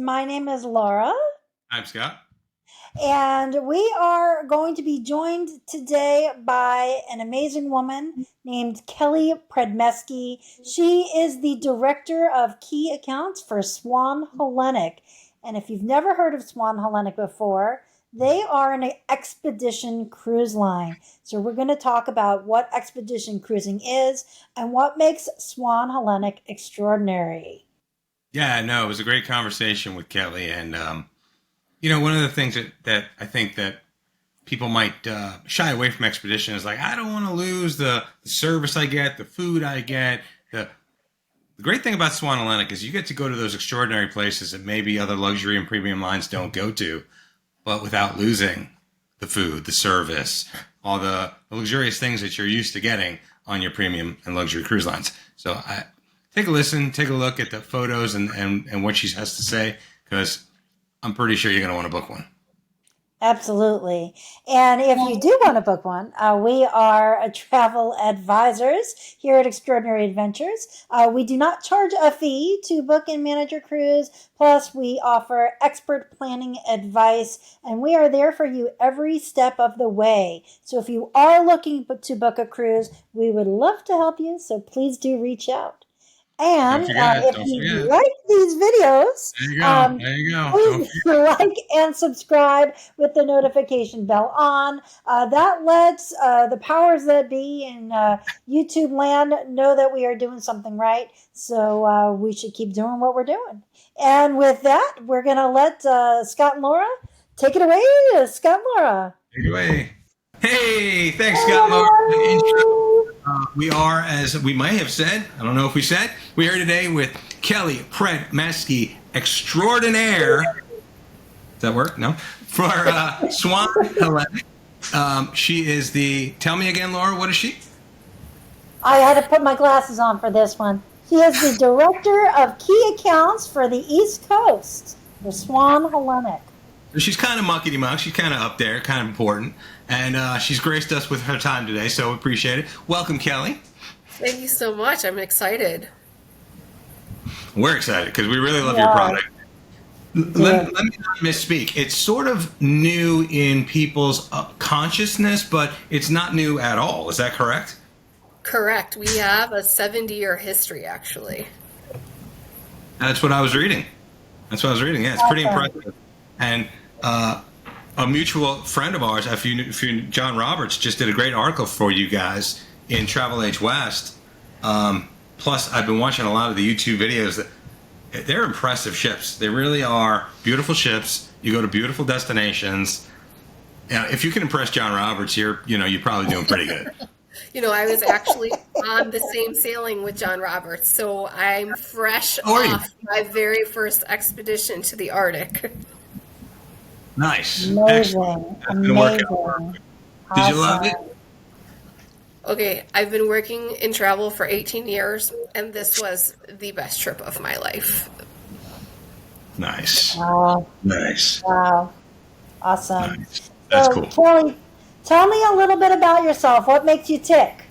My name is Laura, I'm Scott. and we are going to be joined today by an amazing woman named Kelly Predmesky. She is the director of key accounts for Swan Hellenic. And if you've never heard of Swan Hellenic before, they are an expedition cruise line. So we're going to talk about what expedition cruising is and what makes Swan Hellenic extraordinary. Yeah, no, it was a great conversation with Kelly, and one of the things that I think that people might shy away from expedition is like, I don't want to lose the service I get, the food I get. The great thing about Swan Hellenic is you get to go to those extraordinary places that maybe other luxury and premium lines don't go to, but without losing the food, the service, all the luxurious things that you're used to getting on your premium and luxury cruise lines. So take a listen, take a look at the photos and what she has to say, because I'm pretty sure you're going to want to book one. Absolutely. And if you do want to book one, we are travel advisors here at Extraordinary Adventures. We do not charge a fee to book and manage your cruise. Plus, we offer expert planning advice, and we are there for you every step of the way. So if you are looking to book a cruise, we would love to help you. So please do reach out. And if you like these videos, there you go. Please like and subscribe with the notification bell on. That lets the powers that be in YouTube land know that we are doing something right. So we should keep doing what we're doing. And with that, we're going to let Scott and Laura take it away. Scott and Laura. Take it away. Hey, thanks, Scott and Laura. We are, as we might have said, I don't know if we said, we're here today with Kelly Predmesky, extraordinaire. Does that work? No? For Swan Hellenic. She is tell me again, Laura, what is she? I had to put my glasses on for this one. She is the director of key accounts for the East Coast, the Swan Hellenic. So she's kind of muckety-muck. She's kind of up there, kind of important. And she's graced us with her time today, so we appreciate it. Welcome, Kelly. Thank you so much. I'm excited. We're excited because we really love your product. Let me not misspeak. It's sort of new in people's consciousness, but it's not new at all. Is that correct? Correct. We have a 70-year history, actually. That's what I was reading. Yeah, it's pretty impressive. And a mutual friend of ours, John Roberts, just did a great article for you guys in Travel Age West. Plus, I've been watching a lot of the YouTube videos. They're impressive ships. They really are beautiful ships. You go to beautiful destinations. If you can impress John Roberts, you're probably doing pretty good. I was actually on the same sailing with John Roberts, so I'm fresh off my very first expedition to the Arctic. Nice. Amazing. Did you love it? Okay, I've been working in travel for 18 years, and this was the best trip of my life. Nice. Wow. Nice. Wow. Awesome. Nice. That's cool. Kelly, tell me a little bit about yourself. What makes you tick?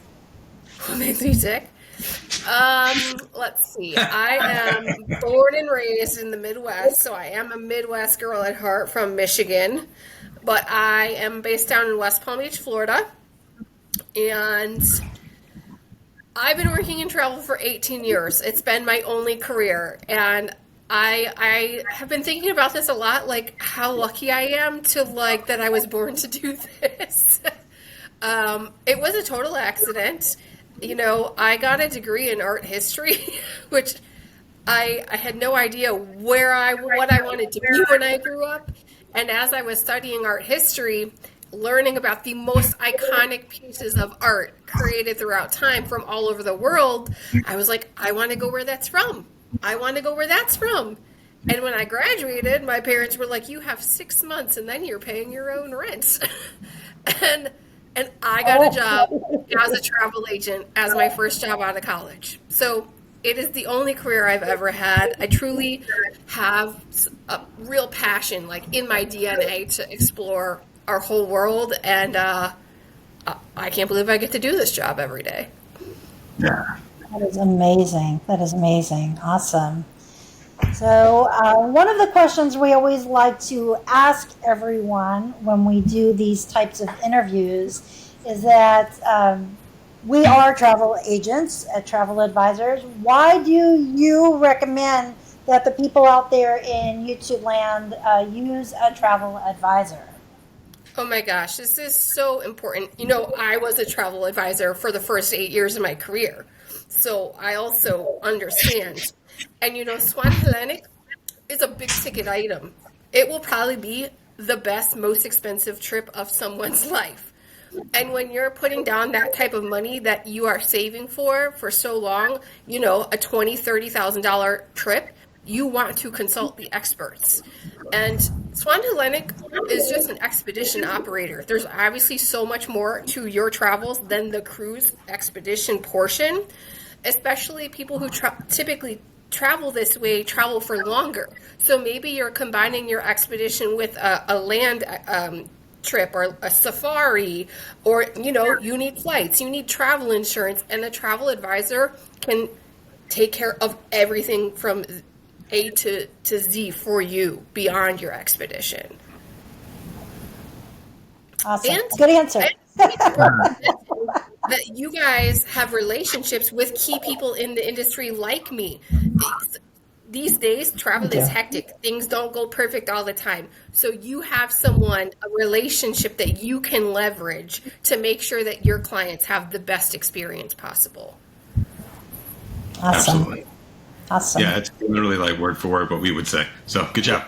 What makes me tick? Let's see. I am born and raised in the Midwest, so I am a Midwest girl at heart from Michigan, but I am based down in West Palm Beach, Florida, and I've been working in travel for 18 years. It's been my only career, and I have been thinking about this a lot, like how lucky I am to that I was born to do this. It was a total accident. I got a degree in art history, which I had no idea what I wanted to be when I grew up. And as I was studying art history, learning about the most iconic pieces of art created throughout time from all over the world, I was like, I want to go where that's from. And when I graduated, my parents were like, you have 6 months and then you're paying your own rent. And I got a job as a travel agent as my first job out of college. So it is the only career I've ever had. I truly have a real passion, in my DNA, to explore our whole world. And I can't believe I get to do this job every day. Yeah. That is amazing. Awesome. So, one of the questions we always like to ask everyone when we do these types of interviews is that we are travel agents, travel advisors. Why do you recommend that the people out there in YouTube land use a travel advisor? Oh my gosh, this is so important. I was a travel advisor for the first 8 years of my career, so I also understand. And Swan Hellenic is a big ticket item. It will probably be the best, most expensive trip of someone's life. And when you're putting down that type of money that you are saving for so long, a $20,000-$30,000 trip, you want to consult the experts. And Swan Hellenic is just an expedition operator. There's obviously so much more to your travels than the cruise expedition portion, especially people who typically travel this way travel for longer. So maybe you're combining your expedition with a land trip or a safari, or you need flights, you need travel insurance, and a travel advisor can take care of everything from A to Z for you beyond your expedition. Awesome. And Good answer. That you guys have relationships with key people in the industry like me. These days, travel is hectic. Things don't go perfect all the time. So you have a relationship that you can leverage to make sure that your clients have the best experience possible. Awesome. Absolutely. Awesome. Yeah, it's literally like word for word what we would say. So good job.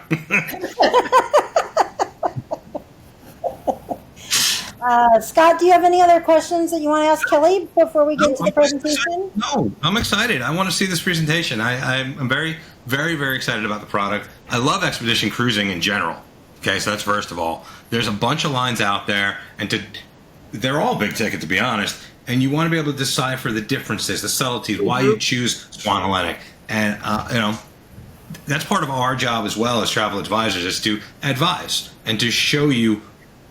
Scott, do you have any other questions that you want to ask Kelly before we get into the presentation? No, I'm excited. I want to see this presentation. I'm very, very, very excited about the product. I love expedition cruising in general. Okay, so that's first of all. There's a bunch of lines out there, and they're all big ticket, to be honest. And you want to be able to decipher the differences, the subtleties, why you choose Swan Hellenic. And, that's part of our job as well as travel advisors, is to advise and to show you,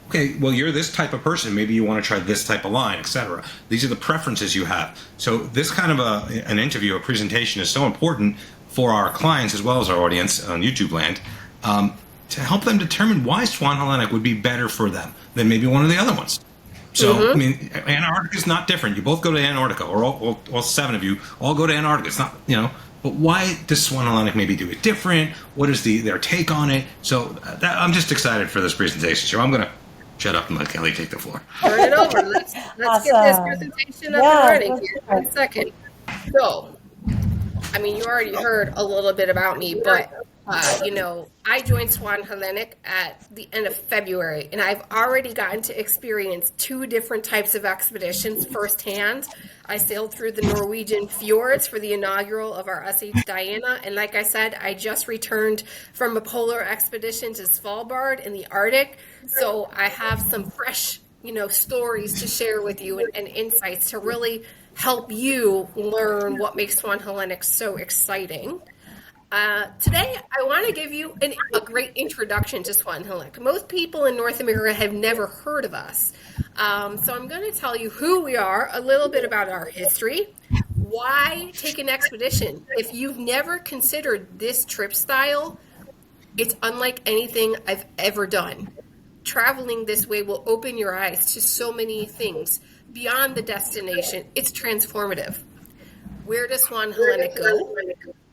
okay, well, you're this type of person. Maybe you want to try this type of line, etc. These are the preferences you have. So this kind of an interview, a presentation is so important for our clients as well as our audience on YouTube land, to help them determine why Swan Hellenic would be better for them than maybe one of the other ones. So, I mean, Antarctica is not different. You both go to Antarctica, or all 7 of you all go to Antarctica. It's not, but why does Swan Hellenic maybe do it different? What is their take on it? So I'm just excited for this presentation. So I'm going to shut up and let Kelly take the floor. Turn it over. Let's Awesome. get this presentation up and running here in 1 second. So, I mean, you already heard a little bit about me, but I joined Swan Hellenic at the end of February, and I've already gotten to experience 2 different types of expeditions firsthand. I sailed through the Norwegian fjords for the inaugural of our SH Diana, and like I said, I just returned from a polar expedition to Svalbard in the Arctic, so I have some fresh, stories to share with you and insights to really help you learn what makes Swan Hellenic so exciting. Today, I want to give you a great introduction to Swan Hellenic. Most people in North America have never heard of us. So I'm going to tell you who we are, a little bit about our history, why take an expedition. If you've never considered this trip style, it's unlike anything I've ever done. Traveling this way will open your eyes to so many things beyond the destination. It's transformative. Where does Swan Hellenic go?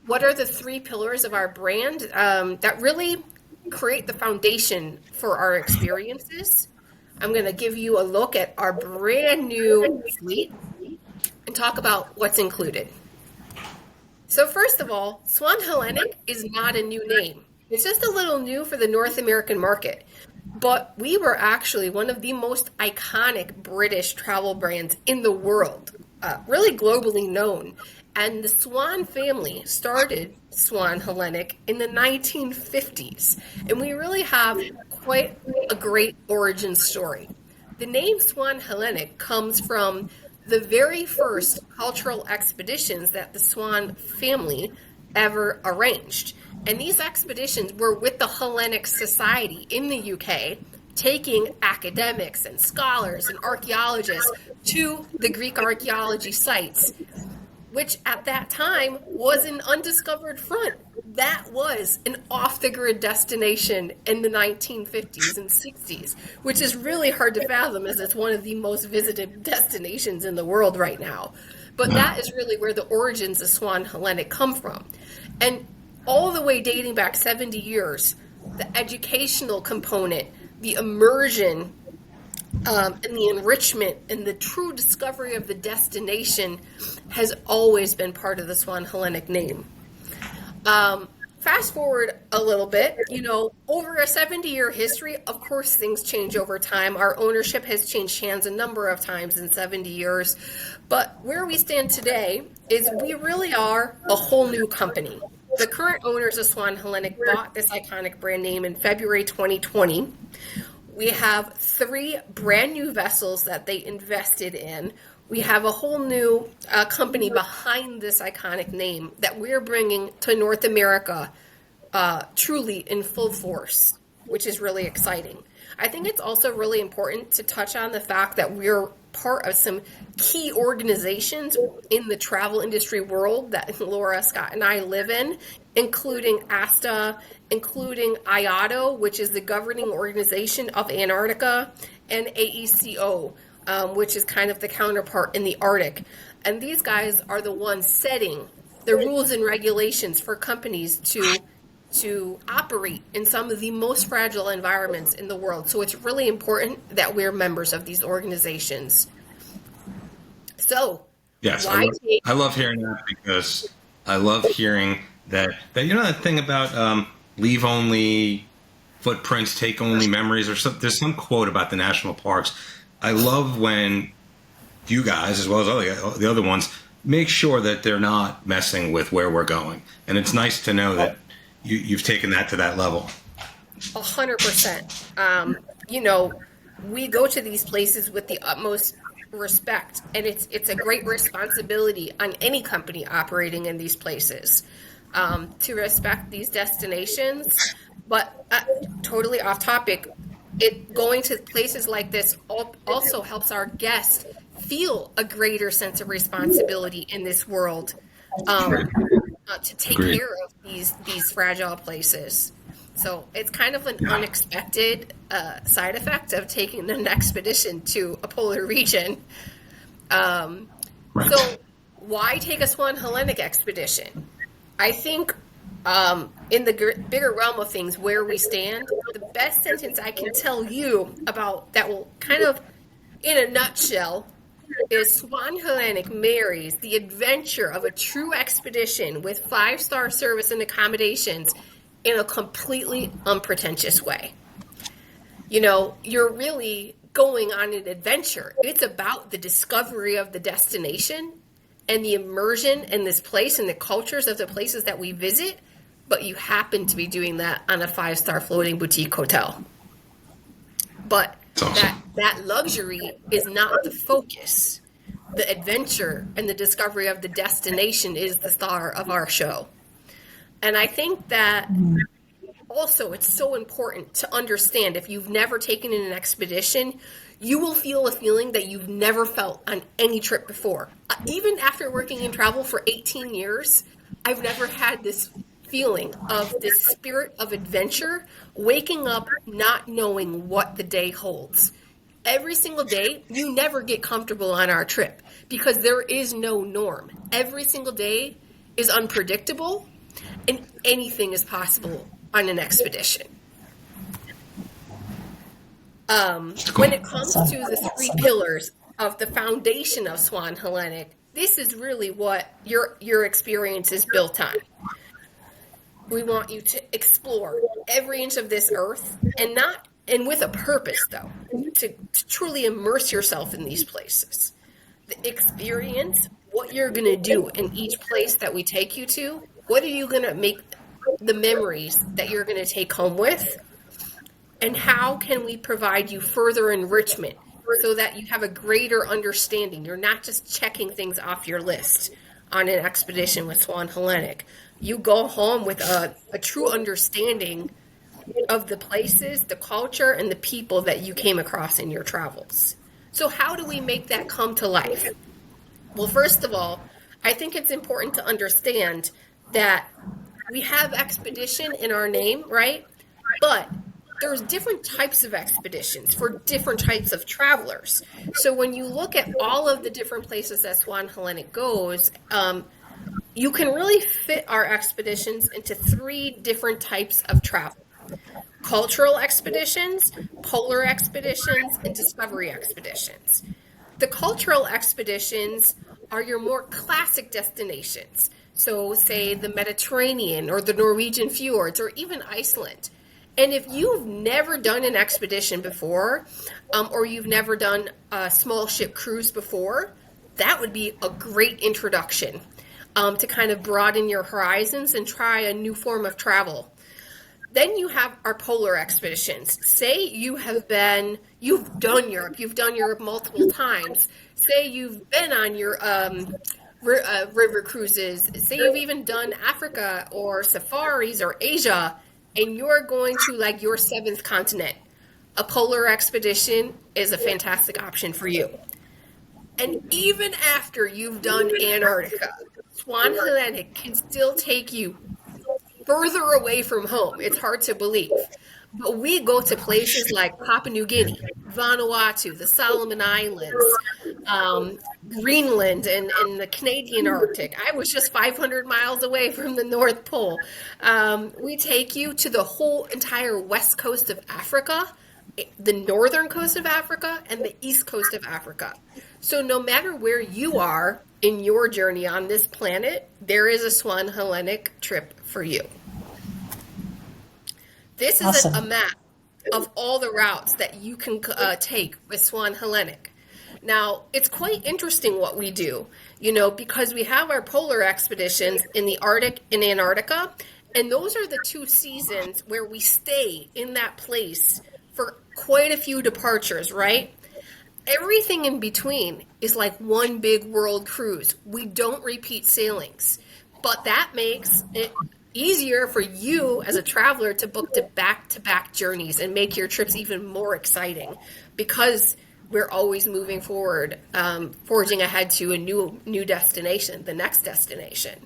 What are the 3 pillars of our brand that really create the foundation for our experiences? I'm going to give you a look at our brand new fleet and talk about what's included. So first of all, Swan Hellenic is not a new name. It's just a little new for the North American market. But we were actually one of the most iconic British travel brands in the world, really globally known. And the Swan family started Swan Hellenic in the 1950s. And we really have quite a great origin story. The name Swan Hellenic comes from the very first cultural expeditions that the Swan family ever arranged. And these expeditions were with the Hellenic Society in the UK, taking academics and scholars and archaeologists to the Greek archaeology sites, which at that time was an undiscovered front. that was an off-the-grid destination in the 1950s and 60s, which is really hard to fathom as it's one of the most visited destinations in the world right now. But that is really where the origins of Swan Hellenic come from. And all the way dating back 70 years, the educational component, the immersion, and the enrichment and the true discovery of the destination has always been part of the Swan Hellenic name. Fast forward a little bit, over a 70-year history, of course things change over time. Our ownership has changed hands a number of times in 70 years. But where we stand today is we really are a whole new company. The current owners of Swan Hellenic bought this iconic brand name in February 2020. We have 3 brand new vessels that they invested in. We have a whole new company behind this iconic name that we're bringing to North America truly in full force, which is really exciting. I think it's also really important to touch on the fact that we're part of some key organizations in the travel industry world that Laura, Scott, and I live in, including ASTA, including IATO, which is the governing organization of Antarctica, and AECO, which is kind of the counterpart in the Arctic. And these guys are the ones setting the rules and regulations for companies to operate in some of the most fragile environments in the world. So it's really important that we're members of these organizations. So, yes, I love hearing that, because I love hearing that that thing about leave only footprints, take only memories, or there's some quote about the national parks. I love when you guys, as well as the other ones, make sure that they're not messing with where we're going. And it's nice to know that you've taken that to that level. 100%. We go to these places with the utmost respect, and it's a great responsibility on any company operating in these places to respect these destinations. But totally off topic, going to places like this also helps our guests feel a greater sense of responsibility in this world to take care of these fragile places. So it's kind of an unexpected side effect of taking an expedition to a polar region. Right. So why take a Swan Hellenic expedition? I think in the bigger realm of things, where we stand, the best sentence I can tell you about that will kind of, in a nutshell, is Swan Hellenic marries the adventure of a true expedition with 5-star service and accommodations in a completely unpretentious way. You're really going on an adventure. It's about the discovery of the destination and the immersion in this place and the cultures of the places that we visit, but you happen to be doing that on a 5-star floating boutique hotel. But awesome. that luxury is not the focus. The adventure and the discovery of the destination is the star of our show. And I think that also it's so important to understand, if you've never taken an expedition, you will feel a feeling that you've never felt on any trip before. Even after working in travel for 18 years, I've never had this feeling of this spirit of adventure, waking up not knowing what the day holds. Every single day, you never get comfortable on our trip because there is no norm. Every single day is unpredictable, and anything is possible on an expedition. When it comes to the 3 pillars of the foundation of Swan Hellenic, this is really what your experience is built on. We want you to explore every inch of this earth, and with a purpose, though, to truly immerse yourself in these places. The experience, what you're going to do in each place that we take you to, what are you going to make the memories that you're going to take home with, and how can we provide you further enrichment so that you have a greater understanding. You're not just checking things off your list on an expedition with Swan Hellenic. You go home with a true understanding of the places, the culture, and the people that you came across in your travels. So how do we make that come to life? Well, first of all, I think it's important to understand that we have expedition in our name, right? But there's different types of expeditions for different types of travelers. So when you look at all of the different places that Swan Hellenic goes, you can really fit our expeditions into 3 different types of travel: cultural expeditions, polar expeditions, and discovery expeditions. The cultural expeditions are your more classic destinations. So, say the Mediterranean or the Norwegian fjords or even Iceland. And if you've never done an expedition before, or you've never done a small ship cruise before, that would be a great introduction to kind of broaden your horizons and try a new form of travel. Then you have our polar expeditions. Say you've done Europe multiple times. Say you've been on your river cruises. Say you've even done Africa or safaris or Asia, and you're going to like your 7th continent. A polar expedition is a fantastic option for you. And even after you've done Antarctica, Swan Hellenic can still take you further away from home. It's hard to believe. But we go to places like Papua New Guinea, Vanuatu, the Solomon Islands, Greenland, and the Canadian Arctic. I was just 500 miles away from the North Pole. We take you to the whole entire west coast of Africa, the northern coast of Africa, and the east coast of Africa. So no matter where you are in your journey on this planet, there is a Swan Hellenic trip for you. This is Awesome. a map of all the routes that you can take with Swan Hellenic. Now, it's quite interesting what we do, because we have our polar expeditions in the Arctic and Antarctica, and those are the 2 seasons where we stay in that place for quite a few departures, right? Everything in between is like one big world cruise. We don't repeat sailings, but that makes it easier for you as a traveler to book to back-to-back journeys and make your trips even more exciting, because we're always moving forward, forging ahead to a new destination, the next destination.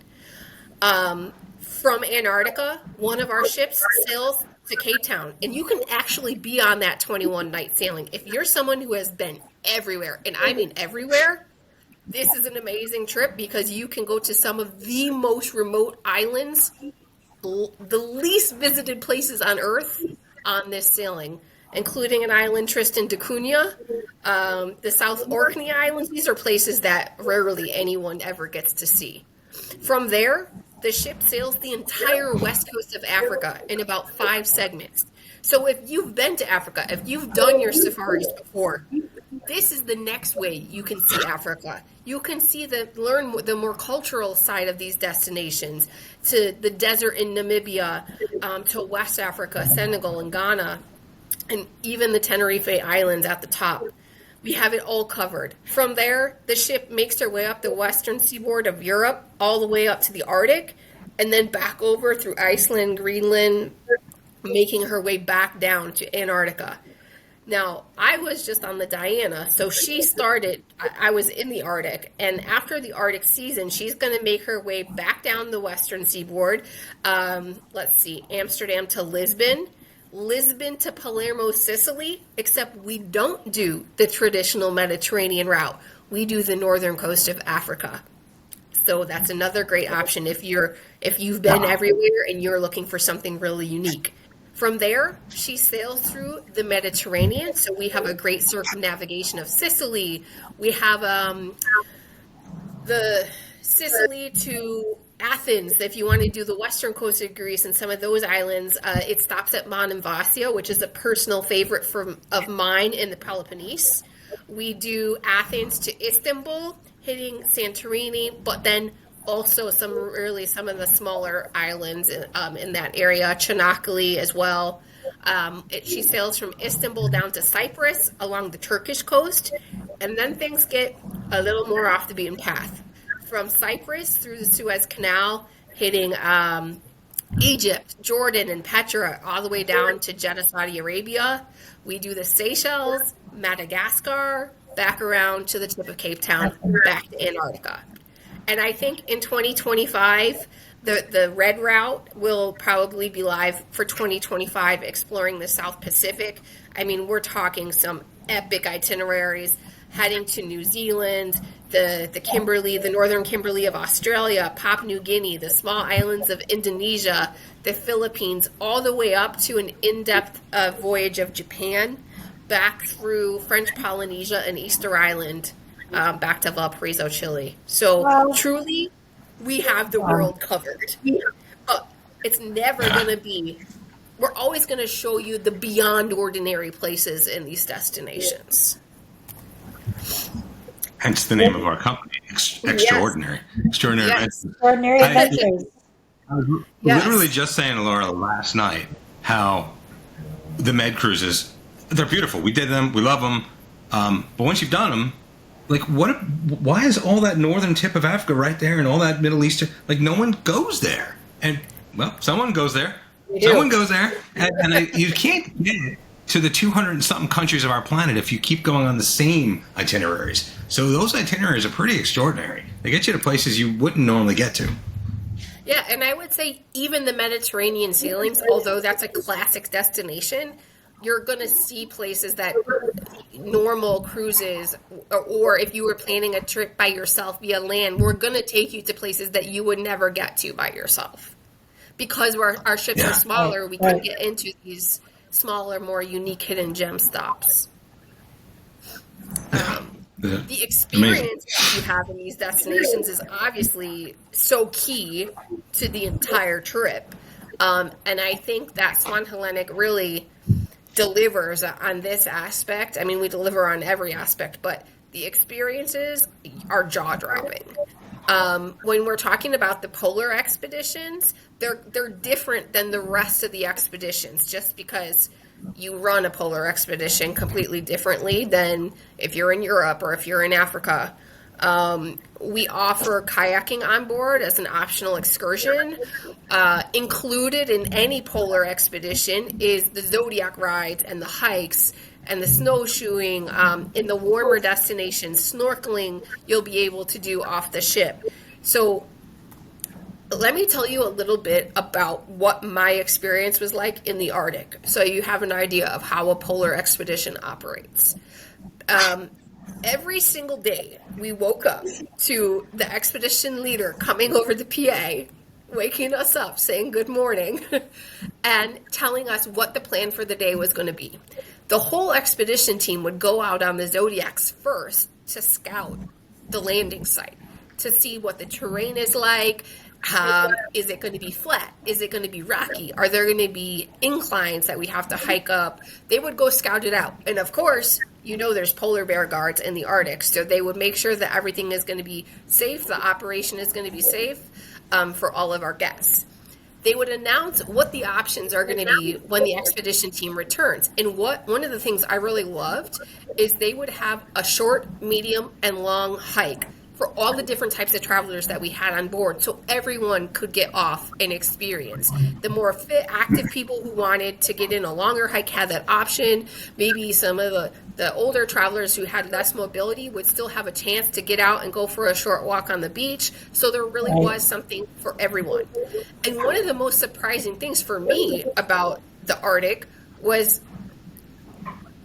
From Antarctica, one of our ships sails to Cape Town, and you can actually be on that 21-night sailing. If you're someone who has been everywhere, and I mean everywhere, this is an amazing trip because you can go to some of the most remote islands, the least visited places on Earth on this sailing, including an island, Tristan da Cunha, the South Orkney Islands. These are places that rarely anyone ever gets to see. From there, the ship sails the entire west coast of Africa in about 5 segments. So if you've been to Africa, if you've done your safaris before, this is the next way you can see Africa. You can learn the more cultural side of these destinations, to the desert in Namibia, to West Africa, Senegal, and Ghana, and even the Tenerife Islands at the top. We have it all covered. From there, the ship makes her way up the western seaboard of Europe, all the way up to the Arctic, and then back over through Iceland, Greenland, making her way back down to Antarctica. Now, I was just on the Diana, so I was in the Arctic, and after the Arctic season, she's going to make her way back down the western seaboard. Amsterdam to Lisbon to Palermo, Sicily, except we don't do the traditional Mediterranean route. We do the northern coast of Africa. So that's another great option if you've been everywhere and you're looking for something really unique. From there, she sails through the Mediterranean. So we have a great circumnavigation of Sicily. We have the Sicily to Athens. If you want to do the western coast of Greece and some of those islands, it stops at Monemvasia, which is a personal favorite of mine in the Peloponnese. We do Athens to Istanbul, hitting Santorini, but then also some of the smaller islands in that area, Çanakkale as well. She sails from Istanbul down to Cyprus along the Turkish coast, and then things get a little more off the beaten path. From Cyprus through the Suez Canal, hitting Egypt, Jordan, and Petra, all the way down to Jeddah, Saudi Arabia. We do the Seychelles, Madagascar, back around to the tip of Cape Town, back to Antarctica. And I think in 2025, The red route will probably be live for 2025, exploring the South Pacific. I mean, we're talking some epic itineraries, heading to New Zealand, the Kimberley, the Northern Kimberley of Australia, Papua New Guinea, the small islands of Indonesia, the Philippines, all the way up to an in-depth voyage of Japan, back through French Polynesia and Easter Island, back to Valparaiso, Chile. So truly, we have the world covered. But it's never going to be, we're always going to show you the beyond ordinary places in these destinations. Hence the name of our company, Extraordinary. Yes. Extraordinary Yes. Adventures. Extraordinary Adventures. I was Yes. literally just saying to Laura last night how the med cruises, they're beautiful. We did them. We love them. But once you've done them, like, why is all that northern tip of Africa right there and all that Middle Eastern, like, no one goes there. And, well, someone goes there. Someone goes there. And you can't get to the 200 and something countries of our planet if you keep going on the same itineraries. So those itineraries are pretty extraordinary. They get you to places you wouldn't normally get to. Yeah, and I would say even the Mediterranean sailings, although that's a classic destination, you're going to see places that normal cruises, or if you were planning a trip by yourself via land, we're going to take you to places that you would never get to by yourself. Because our ships are smaller, we can get into these smaller, more unique hidden gem stops. The experience that you have in these destinations is obviously so key to the entire trip. And I think that Swan Hellenic really delivers on this aspect. I mean, we deliver on every aspect, but the experiences are jaw-dropping. When we're talking about the polar expeditions, they're different than the rest of the expeditions, just because you run a polar expedition completely differently than if you're in Europe or if you're in Africa. We offer kayaking on board as an optional excursion. Included in any polar expedition is the Zodiac rides and the hikes and the snowshoeing. In the warmer destinations, snorkeling you'll be able to do off the ship. So let me tell you a little bit about what my experience was like in the Arctic, so you have an idea of how a polar expedition operates. Every single day, we woke up to the expedition leader coming over the PA, waking us up, saying good morning, and telling us what the plan for the day was going to be. The whole expedition team would go out on the Zodiacs first to scout the landing site, to see what the terrain is like. Is it going to be flat? Is it going to be rocky? Are there going to be inclines that we have to hike up? They would go scout it out. And of course, you know there's polar bear guards in the Arctic, so they would make sure that everything is going to be safe, the operation is going to be safe for all of our guests. They would announce what the options are going to be when the expedition team returns. And one of the things I really loved is they would have a short, medium, and long hike for all the different types of travelers that we had on board, so everyone could get off and experience. The more fit, active people who wanted to get in a longer hike had that option. Maybe some of the older travelers who had less mobility would still have a chance to get out and go for a short walk on the beach. So there really was something for everyone. And one of the most surprising things for me about the Arctic was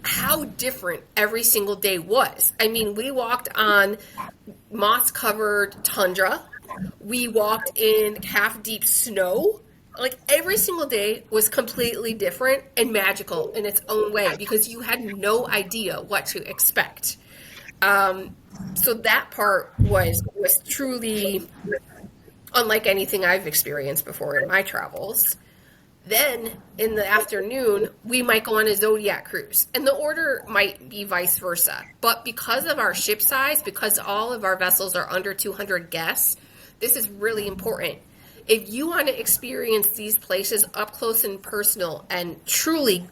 how different every single day was. I mean, we walked on moss-covered tundra. We walked in half-deep snow. Like, every single day was completely different and magical in its own way because you had no idea what to expect. So that part was truly unlike anything I've experienced before in my travels. Then, in the afternoon, we might go on a Zodiac cruise. And the order might be vice versa. But because of our ship size, because all of our vessels are under 200 guests, this is really important. If you want to experience these places up close and personal and truly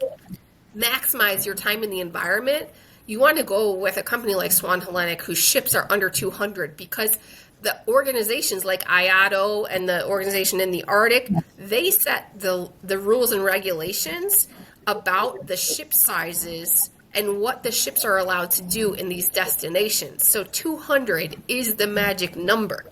maximize your time in the environment, you want to go with a company like Swan Hellenic whose ships are under 200, because the organizations like IATO and the organization in the Arctic, they set the rules and regulations about the ship sizes and what the ships are allowed to do in these destinations. So 200 is the magic number.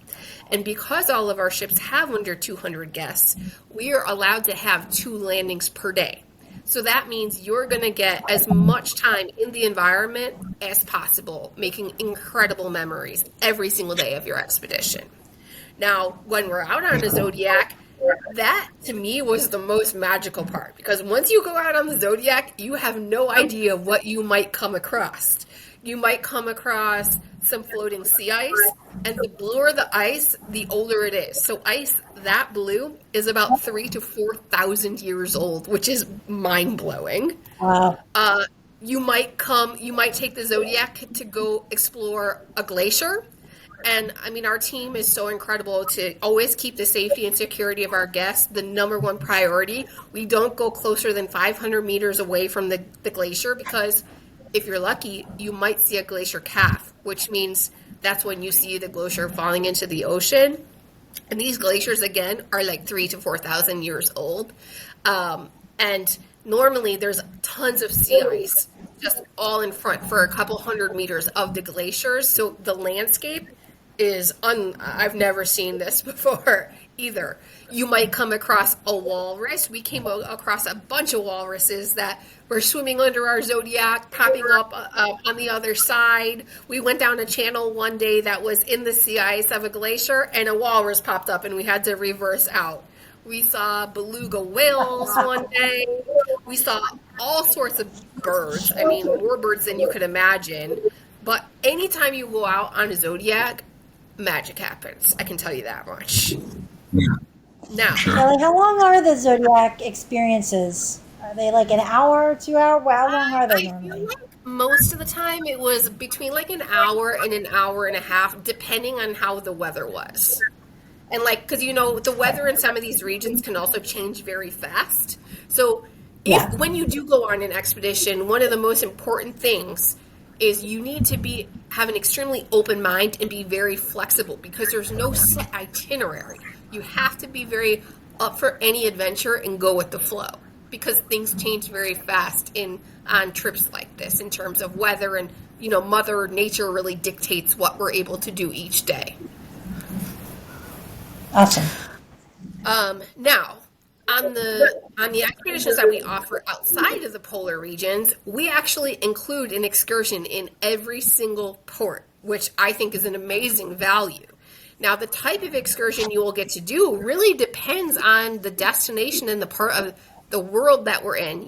And because all of our ships have under 200 guests, we are allowed to have 2 landings per day. So that means you're going to get as much time in the environment as possible, making incredible memories every single day of your expedition. Now, when we're out on the Zodiac, that to me was the most magical part, because once you go out on the Zodiac, you have no idea what you might come across. You might come across some floating sea ice, and the bluer the ice, the older it is. So ice that blue is about 3,000 to 4,000 years old, which is mind-blowing. Wow. You might take the Zodiac to go explore a glacier. And I mean, our team is so incredible to always keep the safety and security of our guests the number one priority. We don't go closer than 500 meters away from the glacier, because if you're lucky, you might see a glacier calf, which means that's when you see the glacier falling into the ocean. And these glaciers, again, are like 3,000 to 4,000 years old. And normally there's tons of sea ice just all in front for a couple hundred meters of the glaciers. So the landscape is I've never seen this before either. You might come across a walrus. We came across a bunch of walruses that were swimming under our Zodiac, popping up on the other side. We went down a channel one day that was in the sea ice of a glacier, and a walrus popped up, and we had to reverse out. We saw beluga whales one day. We saw all sorts of birds. I mean, more birds than you could imagine. But anytime you go out on a Zodiac, magic happens. I can tell you that much. Yeah. Now, Sure. Kelly, how long are the Zodiac experiences? Are they like an hour, 2 hours? How long are they I normally? feel like most of the time it was between like an hour and an hour and a half, depending on how the weather was. And like, because the weather in some of these regions can also change very fast. So when you do go on an expedition, one of the most important things is you need to have an extremely open mind and be very flexible, because there's no set itinerary. You have to be very up for any adventure and go with the flow, because things change very fast on trips like this in terms of weather, and Mother Nature really dictates what we're able to do each day. Awesome. Now, on the expeditions that we offer outside of the polar regions, we actually include an excursion in every single port, which I think is an amazing value. Now, the type of excursion you will get to do really depends on the destination and the part of the world that we're in.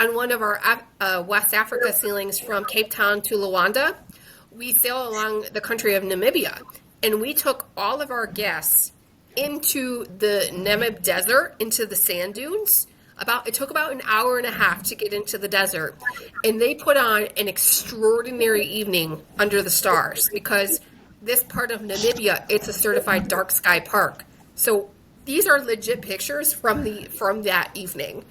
On one of our West Africa sailings from Cape Town to Luanda, we sail along the country of Namibia, and we took all of our guests into the Namib Desert, into the sand dunes. It took about an hour and a half to get into the desert, and they put on an extraordinary evening under the stars, because this part of Namibia, it's a certified dark sky park. So these are legit pictures from that evening,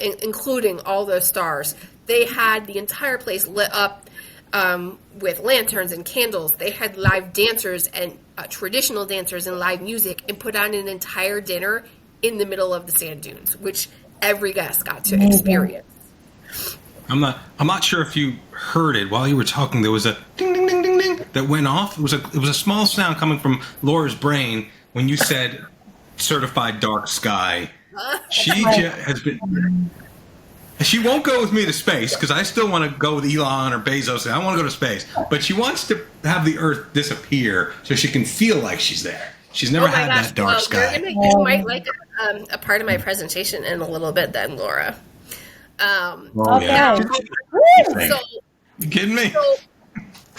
including all those stars. They had the entire place lit up with lanterns and candles. They had live dancers and traditional dancers and live music, and put on an entire dinner in the middle of the sand dunes, which every guest got to experience. I'm not sure if you heard it while you were talking. There was a ding ding ding ding ding that went off. It was a small sound coming from Laura's brain when you said certified dark sky. She has been. She won't go with me to space, because I still want to go with Elon or Bezos, and I want to go to space. But she wants to have the Earth disappear so she can feel like she's there. She's never had that dark sky. You might like a part of my presentation in a little bit then, Laura. Yeah. So, You kidding me?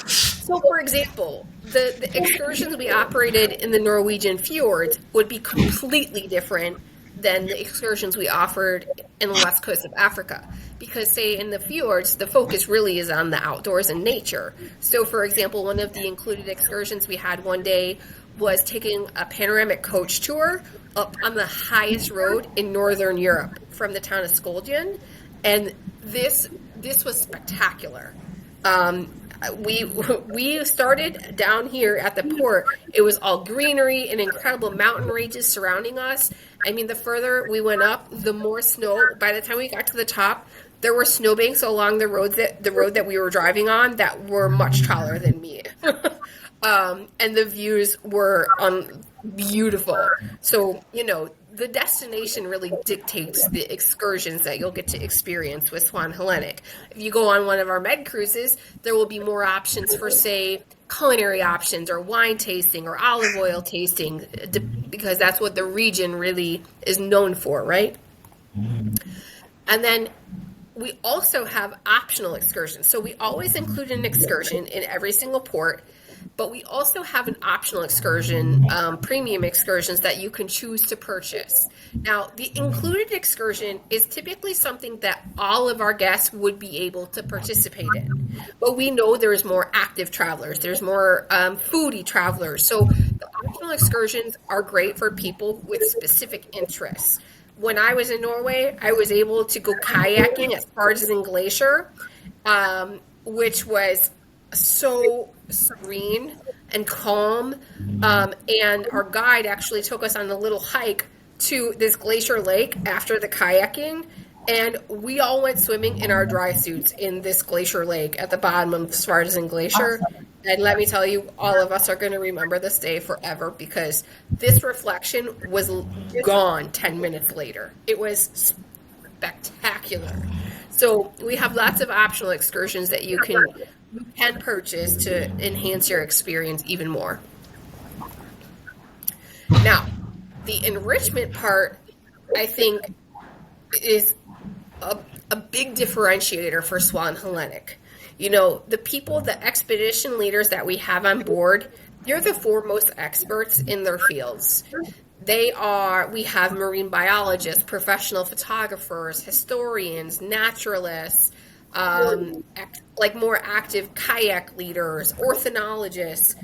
So, for example, the excursions we operated in the Norwegian fjords would be completely different than the excursions we offered in the west coast of Africa. Because, say, in the fjords, the focus really is on the outdoors and nature. So, for example, one of the included excursions we had one day was taking a panoramic coach tour up on the highest road in northern Europe from the town of Skoldian. And this was spectacular. We started down here at the port. It was all greenery and incredible mountain ranges surrounding us. I mean, the further we went up, the more snow. By the time we got to the top, there were snowbanks along the road that we were driving on that were much taller than me. And the views were beautiful. So, the destination really dictates the excursions that you'll get to experience with Swan Hellenic. If you go on one of our med cruises, there will be more options for, say, culinary options or wine tasting or olive oil tasting, because that's what the region really is known for, right? And then we also have optional excursions. So we always include an excursion in every single port, but we also have an optional excursion, premium excursions that you can choose to purchase. Now, the included excursion is typically something that all of our guests would be able to participate in. But we know there's more active travelers, there's more foodie travelers. So the optional excursions are great for people with specific interests. When I was in Norway, I was able to go kayaking at Svartisen Glacier, which was so serene and calm. And our guide actually took us on a little hike to this glacier lake after the kayaking. And we all went swimming in our dry suits in this glacier lake at the bottom of Svartisen Glacier. Awesome. And let me tell you, all of us are going to remember this day forever, because this reflection was gone 10 minutes later. It was spectacular. So we have lots of optional excursions that you can purchase to enhance your experience even more. Now, the enrichment part, I think, is a big differentiator for Swan Hellenic. The people, the expedition leaders that we have on board, they're the foremost experts in their fields. We have marine biologists, professional photographers, historians, naturalists, more active kayak leaders, ornithologists.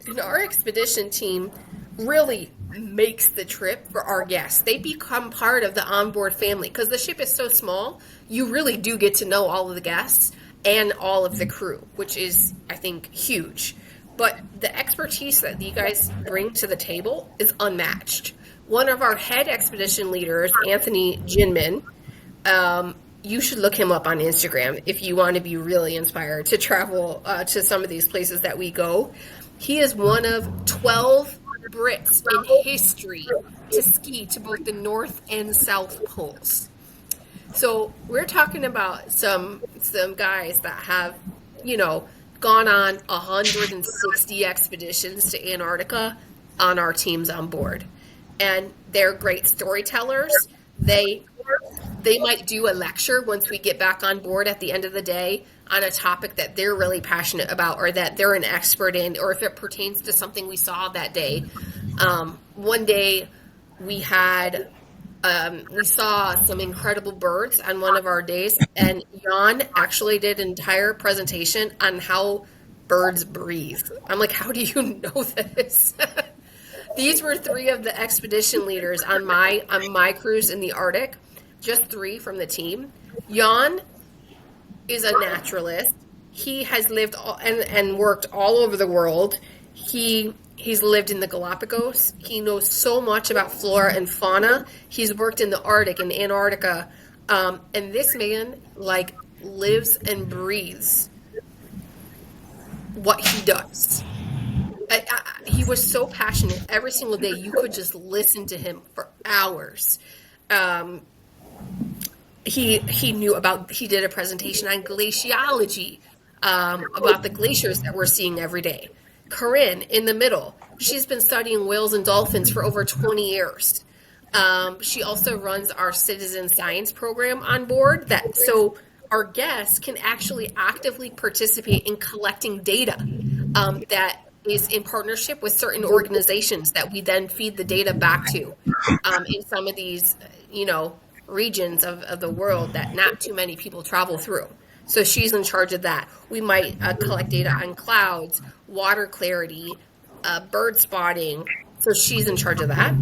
And our expedition team really makes the trip for our guests. They become part of the onboard family, because the ship is so small, you really do get to know all of the guests and all of the crew, which is, I think, huge. But the expertise that you guys bring to the table is unmatched. One of our head expedition leaders, Anthony Ginman, you should look him up on Instagram if you want to be really inspired to travel to some of these places that we go. He is one of 12 Brits in history to ski to both the North and South Poles. So we're talking about some guys that have, gone on 160 expeditions to Antarctica on our teams on board. And they're great storytellers. They might do a lecture once we get back on board at the end of the day on a topic that they're really passionate about, or that they're an expert in, or if it pertains to something we saw that day. One day we saw some incredible birds on one of our days, and Jan actually did an entire presentation on how birds breathe. I'm like, how do you know this? These were 3 of the expedition leaders on my cruise in the Arctic, just 3 from the team. Jan is a naturalist. He has lived and worked all over the world. He's lived in the Galapagos. He knows so much about flora and fauna. He's worked in the Arctic and Antarctica. And this man, lives and breathes what he does. He was so passionate every single day. You could just listen to him for hours. He did a presentation on glaciology, about the glaciers that we're seeing every day. Corinne, in the middle, she's been studying whales and dolphins for over 20 years. She also runs our citizen science program on board, so our guests can actually actively participate in collecting data that is in partnership with certain organizations that we then feed the data back to in some of these, regions of the world that not too many people travel through. So she's in charge of that. We might collect data on clouds, water clarity, bird spotting. So she's in charge of that.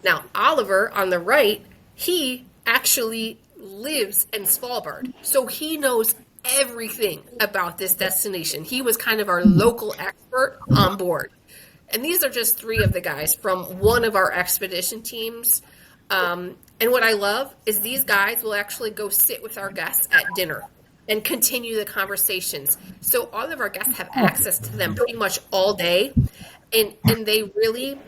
Now, Oliver on the right, he actually lives in Svalbard. So he knows everything about this destination. He was kind of our local expert on board. And these are just 3 of the guys from one of our expedition teams. And what I love is these guys will actually go sit with our guests at dinner and continue the conversations. So all of our guests have access to them pretty much all day, and they really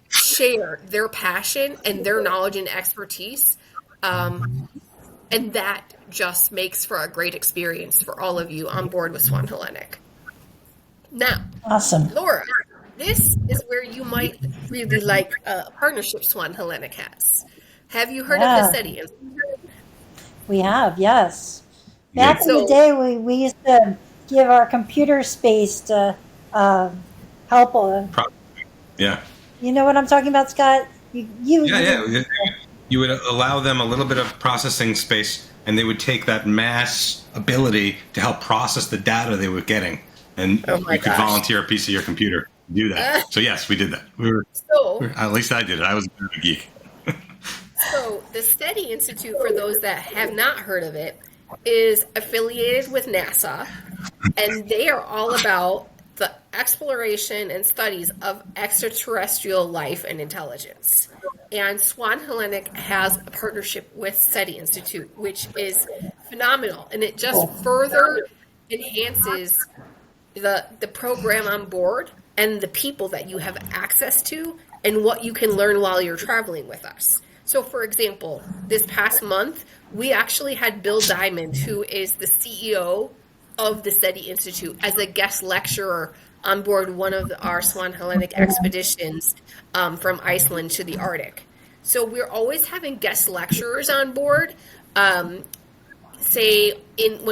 share their passion and their knowledge and expertise. And that just makes for a great experience for all of you on board with Swan Hellenic. Now, Awesome. Laura, this is where you might really like a partnership Swan Hellenic has. Have you heard of the SETI Institute? We have, yes. Back in the day, we used to give our computer space to help. Yeah. You know what I'm talking about, Scott? Yeah. You would allow them a little bit of processing space, and they would take that mass ability to help process the data they were getting. And you could volunteer a piece of your computer to do that. So yes, we did that. At least I did it. I was a geek. So the SETI Institute, for those that have not heard of it, is affiliated with NASA, and they are all about the exploration and studies of extraterrestrial life and intelligence. And Swan Hellenic has a partnership with SETI Institute, which is phenomenal, and it just further enhances the program on board and the people that you have access to and what you can learn while you're traveling with us. So, for example, this past month, we actually had Bill Diamond, who is the CEO of the SETI Institute, as a guest lecturer on board one of our Swan Hellenic expeditions from Iceland to the Arctic. So we're always having guest lecturers on board. When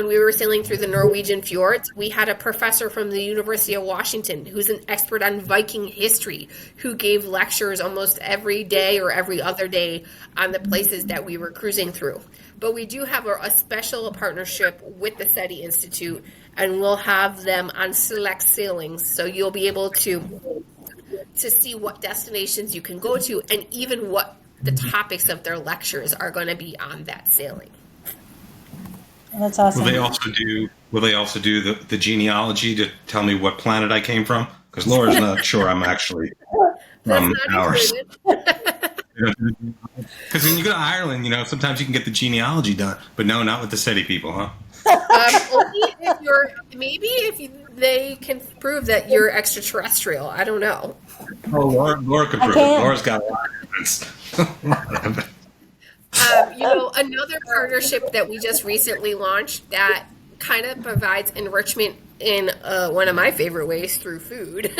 we were sailing through the Norwegian fjords, we had a professor from the University of Washington who's an expert on Viking history, who gave lectures almost every day or every other day on the places that we were cruising through. But we do have a special partnership with the SETI Institute, and we'll have them on select sailings, so you'll be able to see what destinations you can go to and even what the topics of their lectures are going to be on that sailing. That's awesome. Will they also do the genealogy to tell me what planet I came from? Because Laura's not sure I'm actually from ours. Because when you go to Ireland, sometimes you can get the genealogy done, but no, not with the SETI people, huh? Only if they can prove that you're extraterrestrial. I don't know. Oh, Laura could prove it. Laura's got a lot of evidence. Another partnership that we just recently launched that kind of provides enrichment in one of my favorite ways through food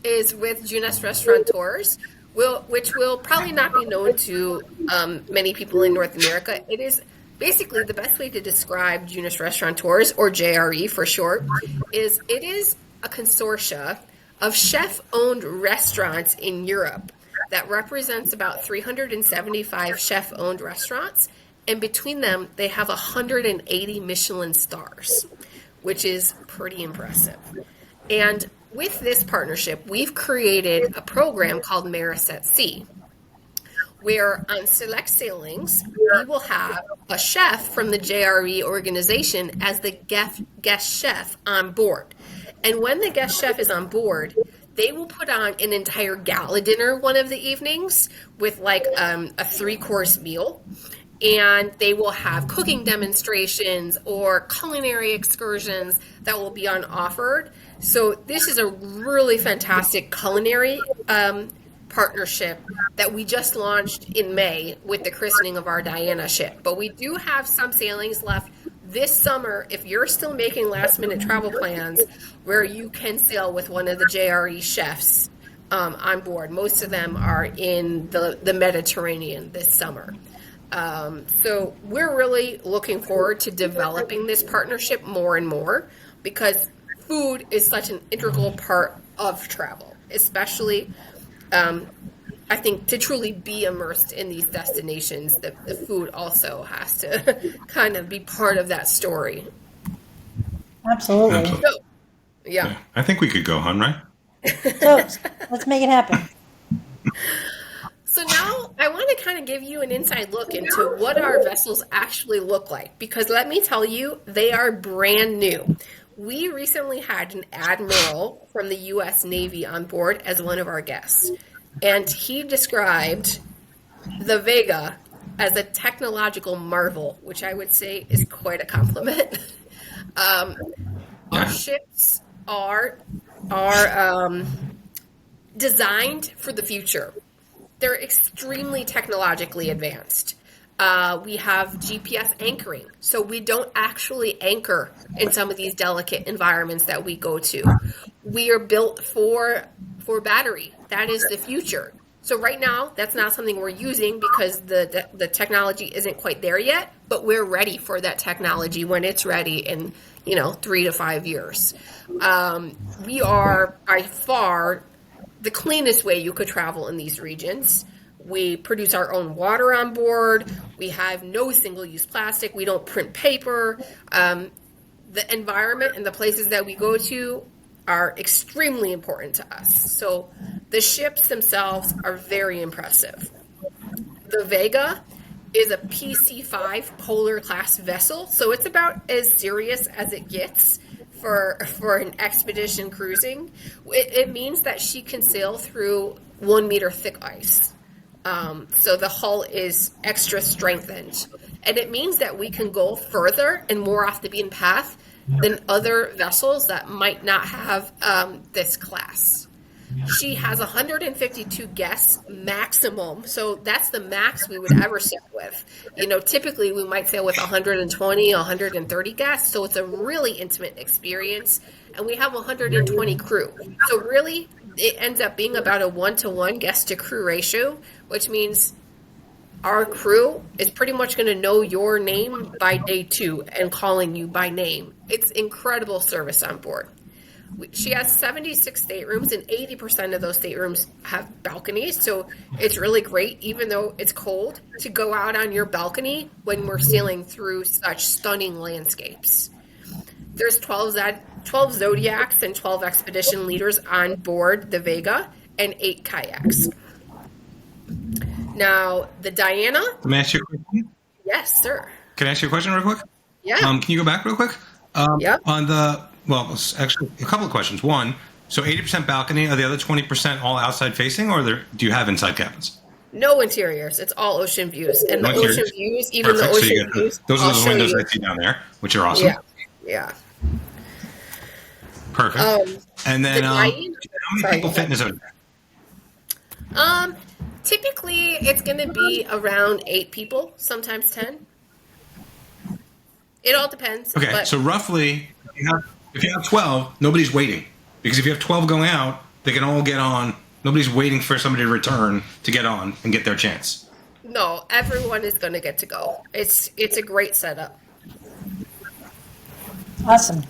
is with Jeunesse Restaurateurs, which will probably not be known to many people in North America. It is basically the best way to describe Jeunesse Restaurateurs, or JRE for short, is it is a consortia of chef-owned restaurants in Europe that represents about 375 chef-owned restaurants, and between them, they have 180 Michelin stars, which is pretty impressive. And with this partnership, we've created a program called Maris at Sea, where on select sailings, we will have a chef from the JRE organization as the guest chef on board. And when the guest chef is on board, they will put on an entire gala dinner one of the evenings with like a 3-course meal. And they will have cooking demonstrations or culinary excursions that will be on offered. So this is a really fantastic culinary partnership that we just launched in May with the christening of our Diana ship. But we do have some sailings left this summer, if you're still making last-minute travel plans, where you can sail with one of the JRE chefs on board. Most of them are in the Mediterranean this summer. So we're really looking forward to developing this partnership more and more, because food is such an integral part of travel, especially I think to truly be immersed in these destinations, the food also has to kind of be part of that story. Absolutely. So, yeah. I think we could go, hon, right? So let's make it happen. So now I want to kind of give you an inside look into what our vessels actually look like, because let me tell you, they are brand new. We recently had an admiral from the U.S. Navy on board as one of our guests, and he described the Vega as a technological marvel, which I would say is quite a compliment. Our ships are designed for the future. They're extremely technologically advanced. We have GPS anchoring, so we don't actually anchor in some of these delicate environments that we go to. We are built for battery. That is the future. So right now, that's not something we're using because the technology isn't quite there yet, but we're ready for that technology when it's ready in 3 to 5 years. We are by far the cleanest way you could travel in these regions. We produce our own water on board. We have no single-use plastic. We don't print paper. The environment and the places that we go to are extremely important to us. So the ships themselves are very impressive. The Vega is a PC-5 polar class vessel, so it's about as serious as it gets for an expedition cruising. It means that she can sail through 1 meter thick ice. So the hull is extra strengthened. And it means that we can go further and more off the beaten path than other vessels that might not have this class. She has 152 guests maximum, so that's the max we would ever sail with. Typically we might sail with 120, 130 guests, so it's a really intimate experience. And we have 120 crew. So really, it ends up being about a 1-to-1 guest to crew ratio, which means our crew is pretty much going to know your name by day 2 and calling you by name. It's incredible service on board. She has 76 staterooms, and 80% of those staterooms have balconies, so it's really great, even though it's cold, to go out on your balcony when we're sailing through such stunning landscapes. There's 12 Zodiacs and 12 expedition leaders on board the Vega, and 8 kayaks. Now, the Diana... Can I ask you a question? Yes, sir. Can I ask you a question real quick? Yeah. Can you go back real quick? Yep. Actually, a couple of questions. One, so 80% balcony, are the other 20% all outside facing, or do you have inside cabins? No interiors. It's all ocean views. And No the interiors. ocean views, even Perfect. the So you ocean get views... those I'll are the show windows you. I see down there, which are awesome. Yeah. Perfect. And then, how many people fit in a Zodiac? Typically, it's going to be around 8 people, sometimes 10. It all depends. Okay, so roughly, if you have 12, nobody's waiting. Because if you have 12 going out, they can all get on. Nobody's waiting for somebody to return to get on and get their chance. No, everyone is going to get to go. It's a great setup. Awesome.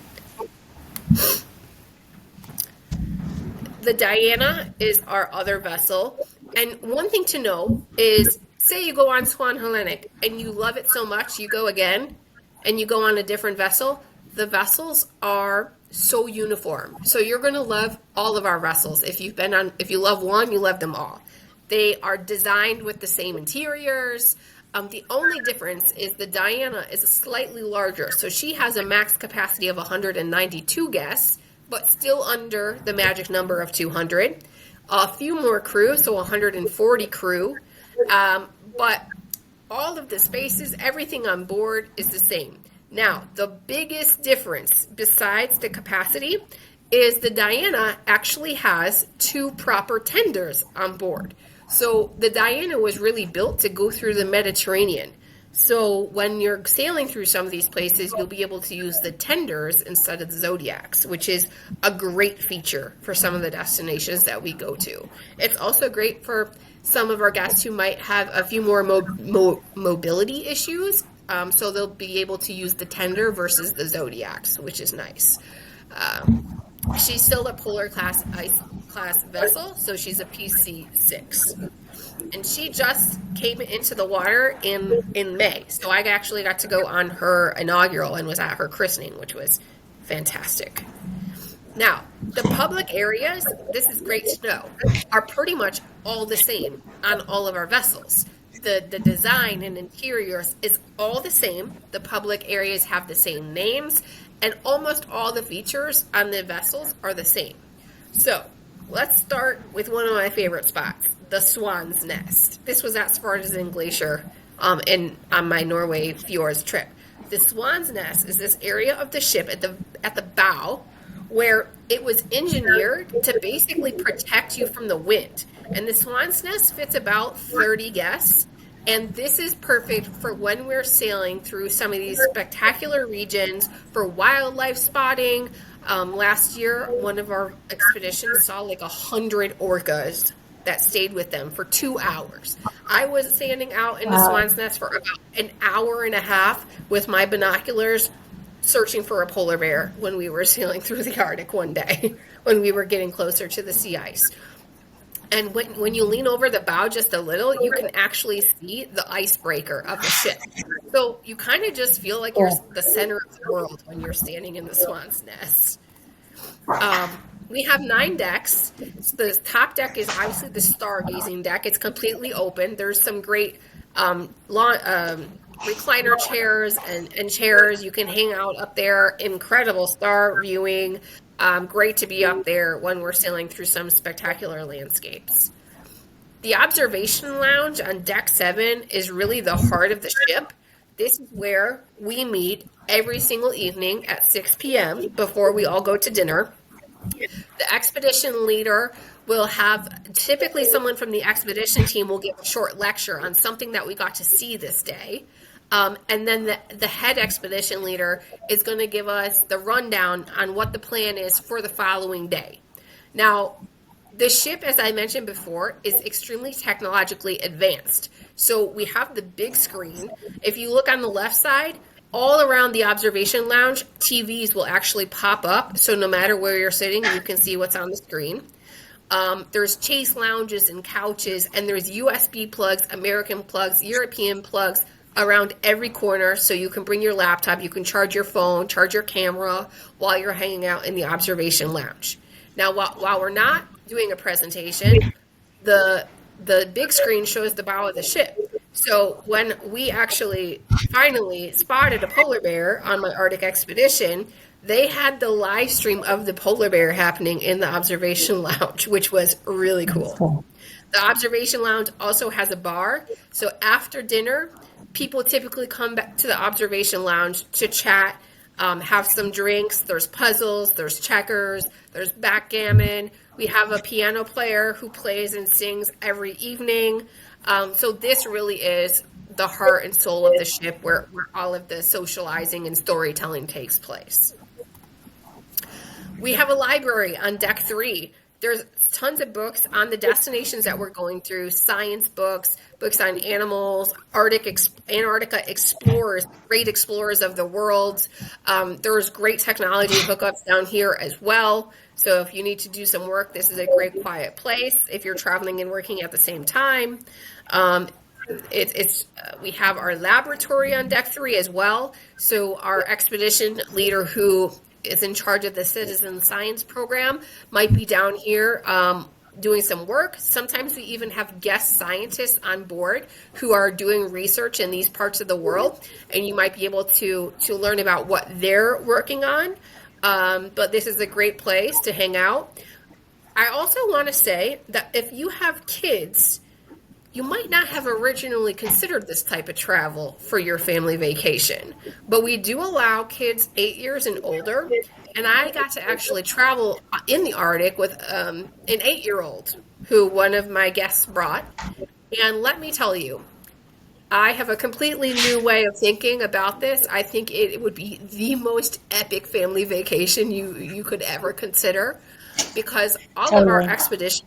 The Diana is our other vessel. And one thing to know is, say you go on Swan Hellenic and you love it so much, you go again, and you go on a different vessel. The vessels are so uniform. So you're going to love all of our vessels. If you love one, you love them all. They are designed with the same interiors. The only difference is the Diana is slightly larger. So she has a max capacity of 192 guests, but still under the magic number of 200. A few more crew, so 140 crew. But all of the spaces, everything on board is the same. Now, the biggest difference besides the capacity is the Diana actually has 2 proper tenders on board. So the Diana was really built to go through the Mediterranean. So when you're sailing through some of these places, you'll be able to use the tenders instead of the Zodiacs, which is a great feature for some of the destinations that we go to. It's also great for some of our guests who might have a few more mobility issues. So they'll be able to use the tender versus the Zodiacs, which is nice. She's still a polar class ice class vessel, so she's a PC-6. And she just came into the water in May. So I actually got to go on her inaugural and was at her christening, which was fantastic. Now, the public areas, this is great to know, are pretty much all the same on all of our vessels. The design and interiors is all the same. The public areas have the same names, and almost all the features on the vessels are the same. So, let's start with one of my favorite spots, the Swan's Nest. This was at Spartazan Glacier and on my Norway Fjords trip. The Swan's Nest is this area of the ship at the bow where it was engineered to basically protect you from the wind. And the Swan's Nest fits about 30 guests. And this is perfect for when we're sailing through some of these spectacular regions for wildlife spotting. Last year, one of our expeditions saw like 100 orcas that stayed with them for 2 hours. I was standing out in the Swan's Nest for about an hour and a half with my binoculars searching for a polar bear when we were sailing through the Arctic one day when we were getting closer to the sea ice. And when you lean over the bow just a little, you can actually see the icebreaker of the ship. So you kind of just feel like you're the center of the world when you're standing in the Swan's Nest. We have 9 decks. The top deck is obviously the stargazing deck. It's completely open. There's some great recliner chairs and chairs. You can hang out up there. Incredible star viewing. Great to be up there when we're sailing through some spectacular landscapes. The observation lounge on deck 7 is really the heart of the ship. This is where we meet every single evening at 6 p.m. before we all go to dinner. The expedition leader will have, typically someone from the expedition team will give a short lecture on something that we got to see this day. And then the head expedition leader is going to give us the rundown on what the plan is for the following day. Now, the ship, as I mentioned before, is extremely technologically advanced. So we have the big screen. If you look on the left side, all around the observation lounge, TVs will actually pop up. So no matter where you're sitting, you can see what's on the screen. There's chase lounges and couches, and there's USB plugs, American plugs, European plugs around every corner. So you can bring your laptop, you can charge your phone, charge your camera while you're hanging out in the observation lounge. Now, while we're not doing a presentation, the big screen shows the bow of the ship. So when we actually finally spotted a polar bear on my Arctic expedition, they had the live stream of the polar bear happening in the observation lounge, which was really cool. The observation lounge also has a bar. So after dinner, people typically come back to the observation lounge to chat, have some drinks. There's puzzles, there's checkers, there's backgammon. We have a piano player who plays and sings every evening. So this really is the heart and soul of the ship where all of the socializing and storytelling takes place. We have a library on deck 3. There's tons of books on the destinations that we're going through, science books, books on animals, Antarctica explorers, great explorers of the world. There's great technology hookups down here as well. So if you need to do some work, this is a great quiet place if you're traveling and working at the same time. We have our laboratory on deck 3 as well. So our expedition leader who is in charge of the citizen science program might be down here doing some work. Sometimes we even have guest scientists on board who are doing research in these parts of the world, and you might be able to learn about what they're working on. But this is a great place to hang out. I also want to say that if you have kids, you might not have originally considered this type of travel for your family vacation, but we do allow kids 8 years and older, and I got to actually travel in the Arctic with an 8-year-old who one of my guests brought, and let me tell you, I have a completely new way of thinking about this. I think it would be the most epic family vacation you could ever consider, because all of our expeditions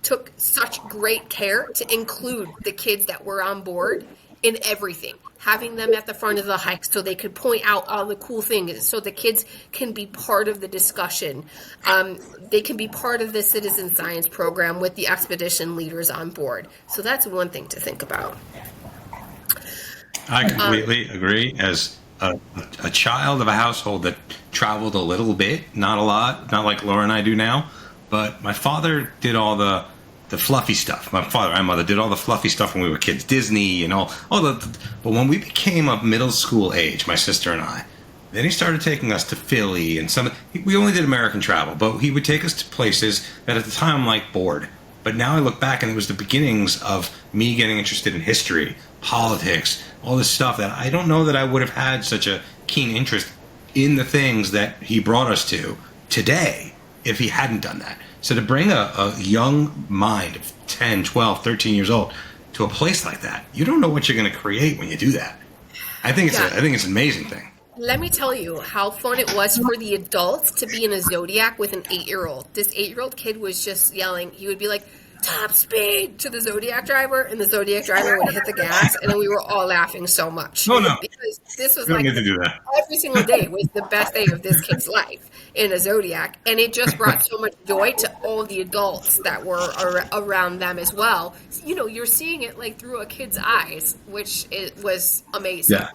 took such great care to include the kids that were on board in everything, having them at the front of the hike so they could point out all the cool things, so the kids can be part of the discussion. They can be part of the citizen science program with the expedition leaders on board. So that's one thing to think about. I completely agree. As a child of a household that traveled a little bit, not a lot, not like Laura and I do now, but my father did all the fluffy stuff. My father and my mother did all the fluffy stuff when we were kids, Disney and all the. But when we became of middle school age, my sister and I, then he started taking us to Philly and we only did American travel, but he would take us to places that at the time I'm like bored. But now I look back, and it was the beginnings of me getting interested in history, politics, all this stuff that I don't know that I would have had such a keen interest in the things that he brought us to today if he hadn't done that. So to bring a young mind of 10, 12, 13 years old to a place like that, you don't know what you're going to create when you do that. I think it's an amazing thing. Let me tell you how fun it was for the adults to be in a Zodiac with an 8-year-old. This 8-year-old kid was just yelling. He would be like, top speed to the Zodiac driver, and the Zodiac driver would hit the gas, and then we were all laughing so much. Oh, no. Because this was We don't like get to do that. every single day was the best day of this kid's life in a Zodiac, and it just brought so much joy to all the adults that were around them as well. You know, you're seeing it like through a kid's eyes, which it was amazing. Yeah.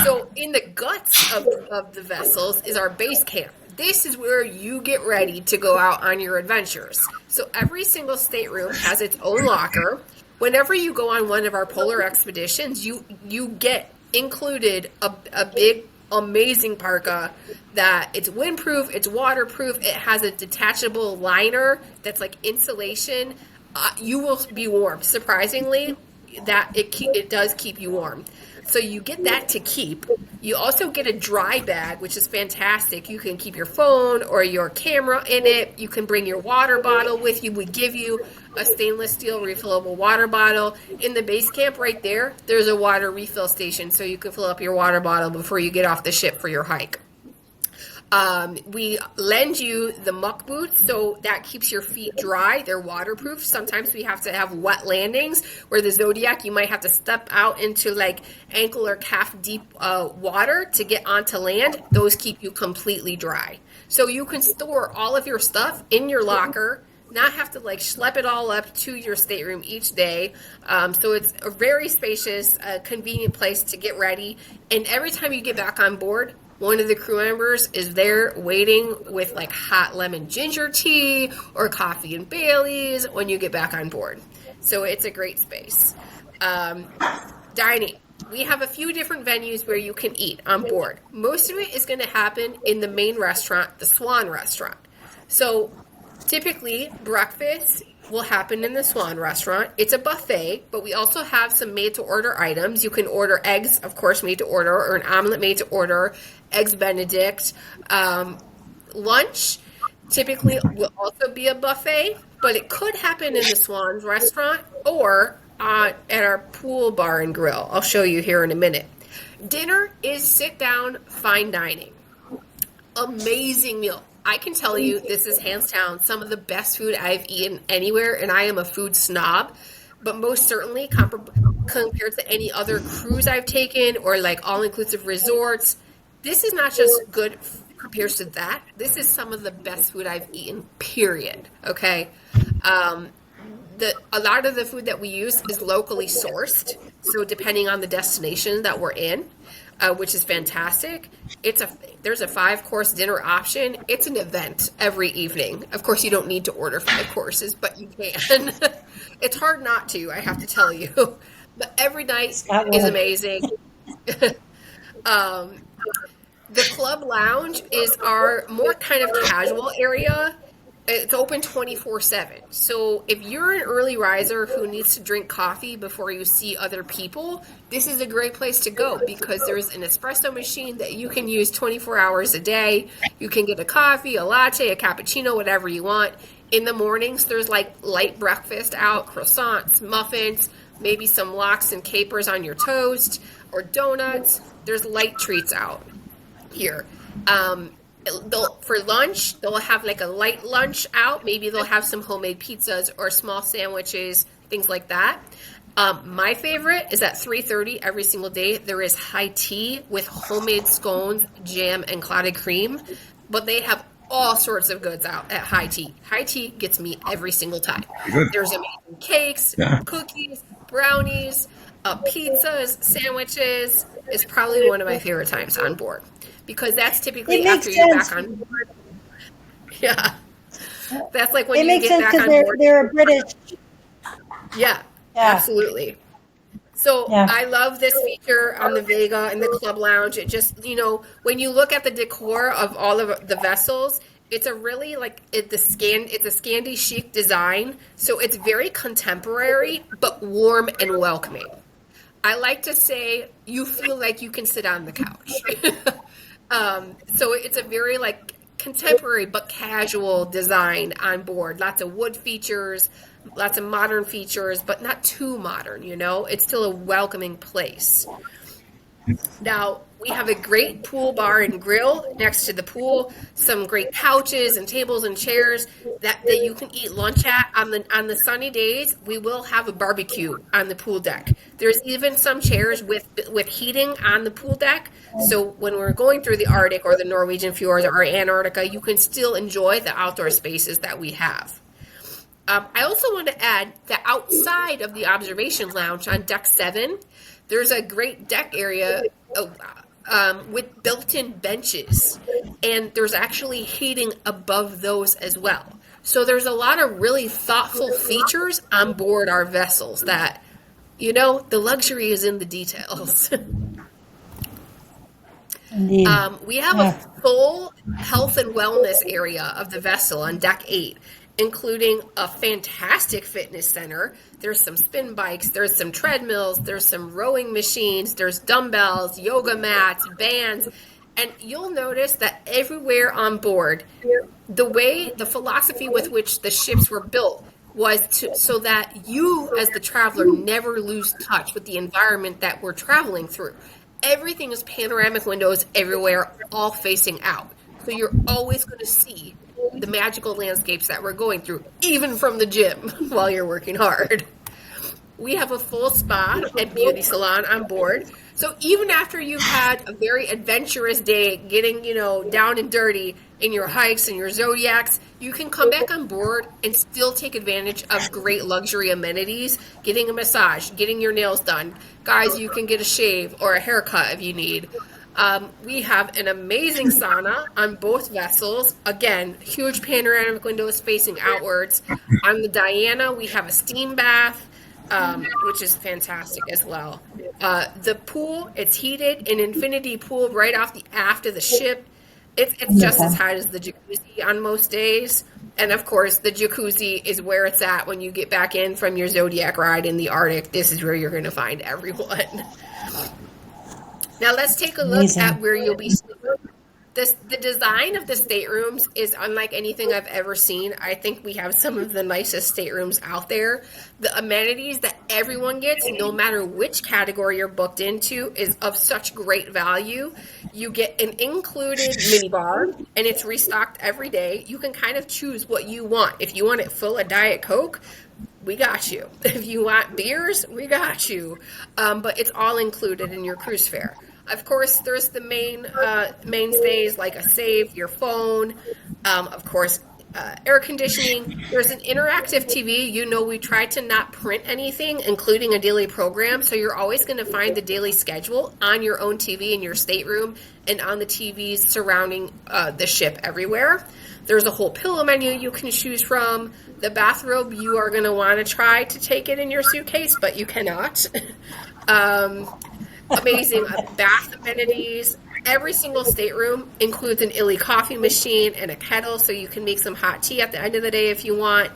So in the guts of the vessels is our base camp. This is where you get ready to go out on your adventures. So every single stateroom has its own locker. Whenever you go on one of our polar expeditions, you get included a big, amazing parka that it's windproof, it's waterproof, it has a detachable liner that's like insulation. You will be warm. Surprisingly, that it does keep you warm. So you get that to keep. You also get a dry bag, which is fantastic. You can keep your phone or your camera in it. You can bring your water bottle with you. We give you a stainless steel refillable water bottle. In the base camp right there, there's a water refill station, so you can fill up your water bottle before you get off the ship for your hike. We lend you the muck boots, so that keeps your feet dry. They're waterproof. Sometimes we have to have wet landings where the Zodiac, you might have to step out into like ankle or calf deep water to get onto land. Those keep you completely dry. So you can store all of your stuff in your locker, not have to like schlep it all up to your stateroom each day. So it's a very spacious, convenient place to get ready. And every time you get back on board, one of the crew members is there waiting with like hot lemon ginger tea or coffee and Baileys when you get back on board. So it's a great space. Dining. We have a few different venues where you can eat on board. Most of it is going to happen in the main restaurant, the Swan restaurant. So typically breakfast will happen in the Swan restaurant. It's a buffet, but we also have some made-to-order items. You can order eggs, of course, made to order, or an omelet made to order, eggs Benedict. Lunch typically will also be a buffet, but it could happen in the Swan's restaurant or at our pool bar and grill. I'll show you here in a minute. Dinner is sit-down, fine dining. Amazing meal. I can tell you this is hands down some of the best food I've eaten anywhere, and I am a food snob, but most certainly compared to any other cruise I've taken or like all-inclusive resorts, this is not just good compared to that. This is some of the best food I've eaten, period. Okay? A lot of the food that we use is locally sourced, so depending on the destination that we're in, which is fantastic. There's a 5-course dinner option. It's an event every evening. Of course, you don't need to order 5 courses, but you can. It's hard not to, I have to tell you. But every night is amazing. The club lounge is our more kind of casual area. It's open 24/7. So if you're an early riser who needs to drink coffee before you see other people, this is a great place to go because there's an espresso machine that you can use 24 hours a day. You can get a coffee, a latte, a cappuccino, whatever you want. In the mornings, there's like light breakfast out, croissants, muffins, maybe some lox and capers on your toast or donuts. There's light treats out here. For lunch, they'll have like a light lunch out. Maybe they'll have some homemade pizzas or small sandwiches, things like that. My favorite is at 3:30 every single day. There is high tea with homemade scones, jam, and clotted cream. But they have all sorts of goods out at high tea. High tea gets me every single time. There's amazing cakes, cookies, brownies, pizzas, sandwiches. It's probably one of my favorite times on board. Because that's typically after you're back on board. Yeah. That's like when you get back on board. They're a British. Yeah, absolutely. So I love this feature on the Vega and the Club Lounge. It just, when you look at the decor of all of the vessels, It's a really it's a Scandi chic design, so it's very contemporary but warm and welcoming. I like to say you feel like you can sit on the couch. So it's a very contemporary but casual design on board. Lots of wood features, lots of modern features, but not too modern, It's still a welcoming place. Now, we have a great pool bar and grill next to the pool, some great couches and tables and chairs that you can eat lunch at. On the sunny days, we will have a barbecue on the pool deck. There's even some chairs with heating on the pool deck. So when we're going through the Arctic or the Norwegian fjords or Antarctica, you can still enjoy the outdoor spaces that we have. I also want to add that outside of the observation lounge on deck 7, there's a great deck area with built-in benches, and there's actually heating above those as well. So there's a lot of really thoughtful features on board our vessels that, the luxury is in the details. Indeed. We have a full health and wellness area of the vessel on deck 8, including a fantastic fitness center. There's some spin bikes, there's some treadmills, there's some rowing machines, there's dumbbells, yoga mats, bands, and you'll notice that everywhere on board, the philosophy with which the ships were built was so that you as the traveler never lose touch with the environment that we're traveling through. Everything is panoramic windows everywhere, all facing out. So you're always going to see the magical landscapes that we're going through, even from the gym while you're working hard. We have a full spa and beauty salon on board. So even after you've had a very adventurous day getting, down and dirty in your hikes and your Zodiacs, you can come back on board and still take advantage of great luxury amenities, getting a massage, getting your nails done. Guys, you can get a shave or a haircut if you need. We have an amazing sauna on both vessels. Again, huge panoramic windows facing outwards. On the Diana, we have a steam bath, which is fantastic as well. The pool, it's heated, an infinity pool right off the aft of the ship. It's just as hot as the jacuzzi on most days. And of course, the jacuzzi is where it's at when you get back in from your Zodiac ride in the Arctic. This is where you're going to find everyone. Now let's take a look at where you'll be sleeping. The design of the staterooms is unlike anything I've ever seen. I think we have some of the nicest staterooms out there. The amenities that everyone gets, no matter which category you're booked into, is of such great value. You get an included minibar, and it's restocked every day. You can kind of choose what you want. If you want it full of Diet Coke, we got you. If you want beers, we got you. But it's all included in your cruise fare. Of course, there's the mainstays like a safe, your phone, of course, air conditioning. There's an interactive TV. We try to not print anything, including a daily program. So you're always going to find the daily schedule on your own TV in your stateroom and on the TVs surrounding the ship everywhere. There's a whole pillow menu you can choose from. The bathrobe, you are going to want to try to take it in your suitcase, but you cannot. Amazing bath amenities. Every single stateroom includes an Illy coffee machine and a kettle, so you can make some hot tea at the end of the day if you want.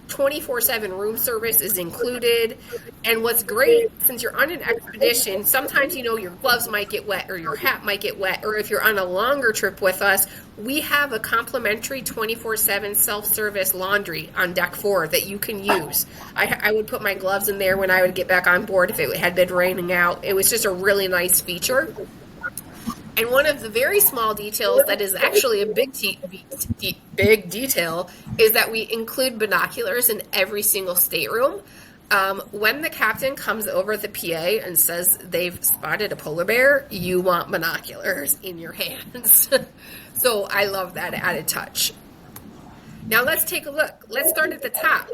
24/7 room service is included. And what's great, since you're on an expedition, sometimes your gloves might get wet or your hat might get wet, or if you're on a longer trip with us, we have a complimentary 24/7 self-service laundry on deck 4 that you can use. I would put my gloves in there when I would get back on board if it had been raining out. It was just a really nice feature. And one of the very small details that is actually a big detail is that we include binoculars in every single stateroom. When the captain comes over the PA and says they've spotted a polar bear, you want binoculars in your hands. So I love that added touch. Now let's take a look. Let's start at the top.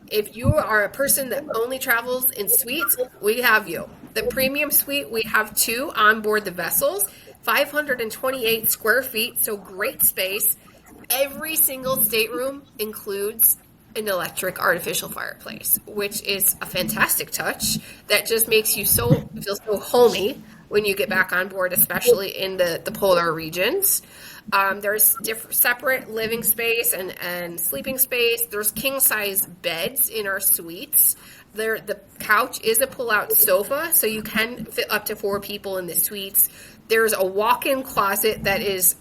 If you are a person that only travels in suites, we have you. The premium suite, we have 2 on board the vessels. 528 square feet, so great space. Every single stateroom includes an electric artificial fireplace, which is a fantastic touch that just makes you feel so homey when you get back on board, especially in the polar regions. There's separate living space and sleeping space. There's king size beds in our suites. The couch is a pull-out sofa, so you can fit up to 4 people in the suites. There's a walk-in closet that is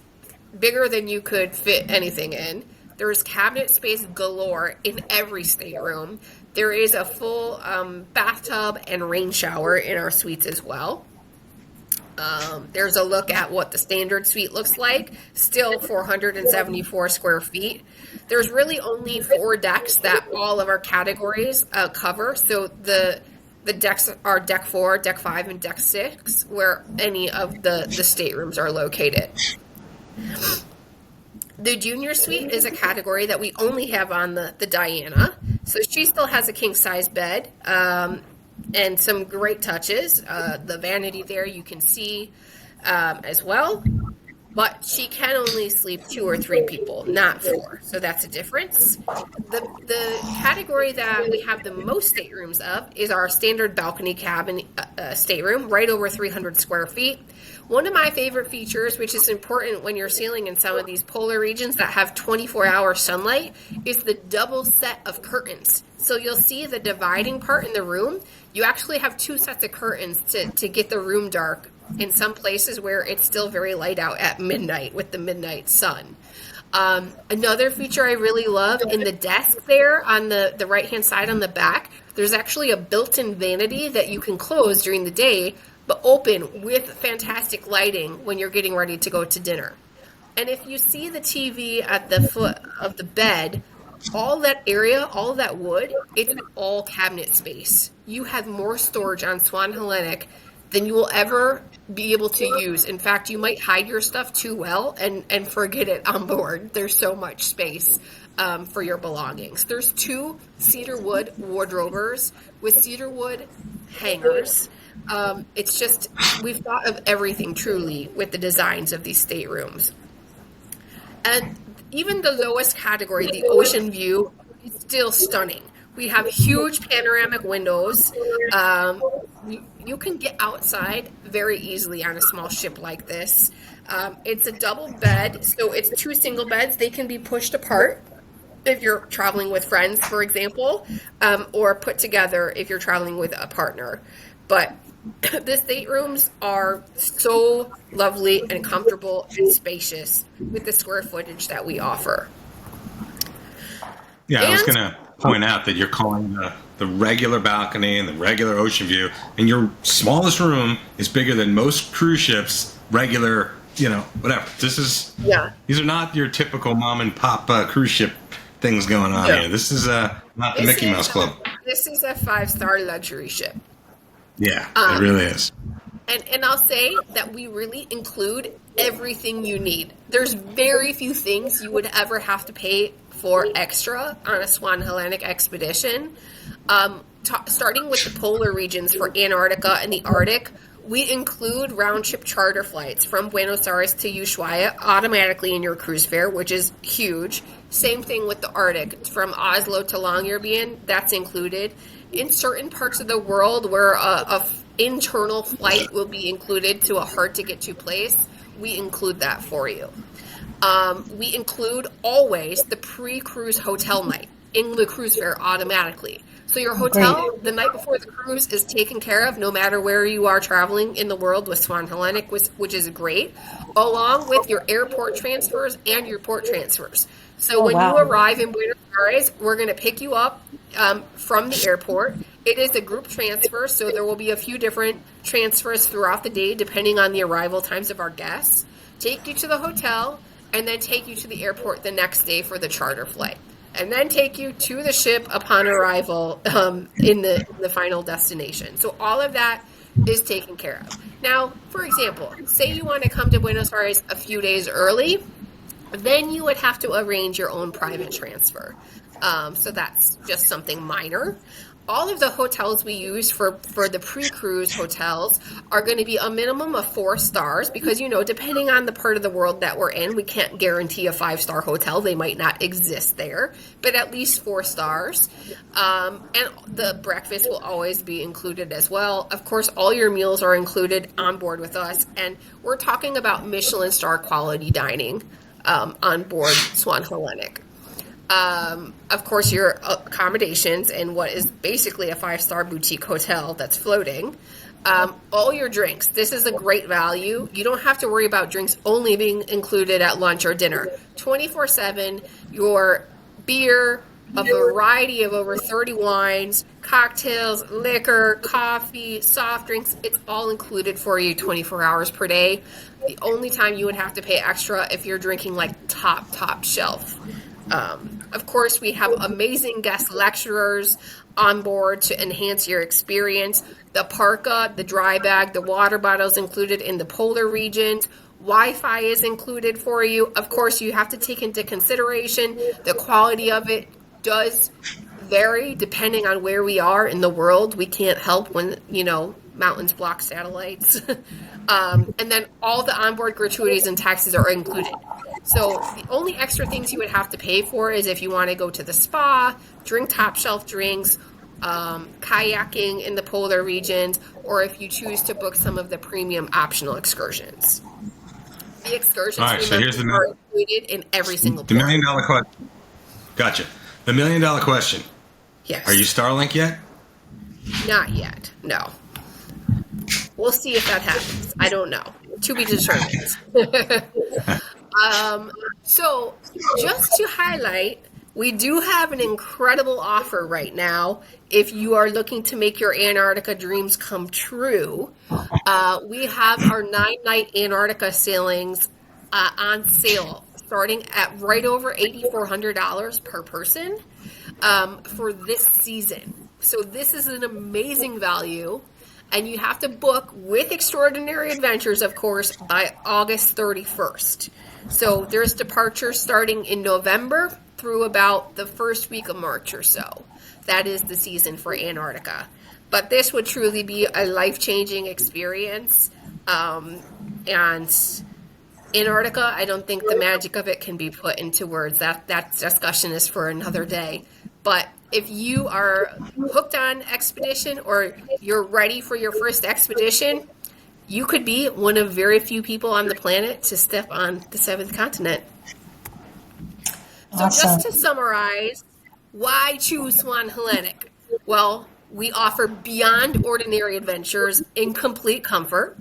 bigger than you could fit anything in. There's cabinet space galore in every stateroom. There is a full bathtub and rain shower in our suites as well. There's a look at what the standard suite looks like, still 474 square feet. There's really only 4 decks that all of our categories cover. So the decks are deck 4, deck 5, and deck 6, where any of the staterooms are located. The junior suite is a category that we only have on the Diana. So she still has a king-size bed and some great touches. The vanity there you can see as well. But she can only sleep 2 or 3 people, not 4. So that's a difference. The category that we have the most staterooms of is our standard balcony cabin stateroom, right over 300 square feet. One of my favorite features, which is important when you're sailing in some of these polar regions that have 24-hour sunlight, is the double set of curtains. So you'll see the dividing part in the room. You actually have 2 sets of curtains to get the room dark in some places where it's still very light out at midnight with the midnight sun. Another feature I really love, in the desk there on the right-hand side on the back, there's actually a built-in vanity that you can close during the day, but open with fantastic lighting when you're getting ready to go to dinner. And if you see the TV at the foot of the bed, all that area, all that wood, it's all cabinet space. You have more storage on Swan Hellenic than you will ever be able to use. In fact, you might hide your stuff too well and forget it on board. There's so much space for your belongings. There's 2 cedar wood wardrobers with cedar wood hangers. It's just, we've thought of everything truly with the designs of these staterooms. And even the lowest category, the ocean view, is still stunning. We have huge panoramic windows. You can get outside very easily on a small ship like this. It's a double bed, so it's 2 single beds. They can be pushed apart if you're traveling with friends, for example, or put together if you're traveling with a partner. But the staterooms are so lovely and comfortable and spacious with the square footage that we offer. Yeah, I was going to point out that you're calling the regular balcony and the regular ocean view, and your smallest room is bigger than most cruise ships, regular, whatever. These are not your typical mom and pop cruise ship things going on here. This is not the Mickey Mouse Club. This is a 5-star luxury ship. Yeah, it really is. And I'll say that we really include everything you need. There's very few things you would ever have to pay for extra on a Swan Hellenic expedition. Starting with the polar regions for Antarctica and the Arctic, we include round-trip charter flights from Buenos Aires to Ushuaia automatically in your cruise fare, which is huge. Same thing with the Arctic. From Oslo to Longyearbyen, that's included. In certain parts of the world where a internal flight will be included to a hard-to-get-to place, we include that for you. We include always the pre-cruise hotel night in the cruise fare automatically. So your hotel the night before the cruise is taken care of no matter where you are traveling in the world with Swan Hellenic, which is great, along with your airport transfers and your port transfers. So when you arrive in Buenos Aires, we're going to pick you up from the airport. It is a group transfer, so there will be a few different transfers throughout the day depending on the arrival times of our guests. Take you to the hotel, and then take you to the airport the next day for the charter flight. And then take you to the ship upon arrival in the final destination. So all of that is taken care of. Now, for example, say you want to come to Buenos Aires a few days early, then you would have to arrange your own private transfer. So that's just something minor. all of the hotels we use for the pre-cruise hotels are going to be a minimum of 4 stars because, depending on the part of the world that we're in, we can't guarantee a 5-star hotel. They might not exist there, but at least 4 stars. And the breakfast will always be included as well. Of course, all your meals are included on board with us, and we're talking about Michelin star quality dining on board Swan Hellenic. Of course, your accommodations in what is basically a 5-star boutique hotel that's floating. All your drinks. This is a great value. You don't have to worry about drinks only being included at lunch or dinner. 24/7, your beer, a variety of over 30 wines, cocktails, liquor, coffee, soft drinks. It's all included for you 24 hours per day. The only time you would have to pay extra if you're drinking like top shelf. Of course, we have amazing guest lecturers on board to enhance your experience. The parka, the dry bag, the water bottles included in the polar regions. Wi-Fi is included for you. Of course, you have to take into consideration the quality of it does vary depending on where we are in the world. We can't help when, mountains block satellites. And then all the onboard gratuities and taxes are included. So the only extra things you would have to pay for is if you want to go to the spa, drink top shelf drinks, kayaking in the polar regions, or if you choose to book some of the premium optional excursions. The excursions All right, so here's are included in every single The $1 million question. Gotcha. The $1 million question. Yes. Are you Starlink yet? Not yet. No. We'll see if that happens. I don't know. To be determined. So just to highlight, we do have an incredible offer right now. If you are looking to make your Antarctica dreams come true, we have our 9-night Antarctica sailings on sale, starting at right over $8,400 per person for this season. So this is an amazing value, and you have to book with Extraordinary Adventures, of course, by August 31st. So there's departures starting in November through about the first week of March or so. That is the season for Antarctica. But this would truly be a life-changing experience. And Antarctica, I don't think the magic of it can be put into words. That discussion is for another day. But if you are hooked on expedition or you're ready for your first expedition, you could be one of very few people on the planet to step on the 7th continent. So just to summarize, why choose Swan Hellenic? Well, we offer beyond ordinary adventures in complete comfort.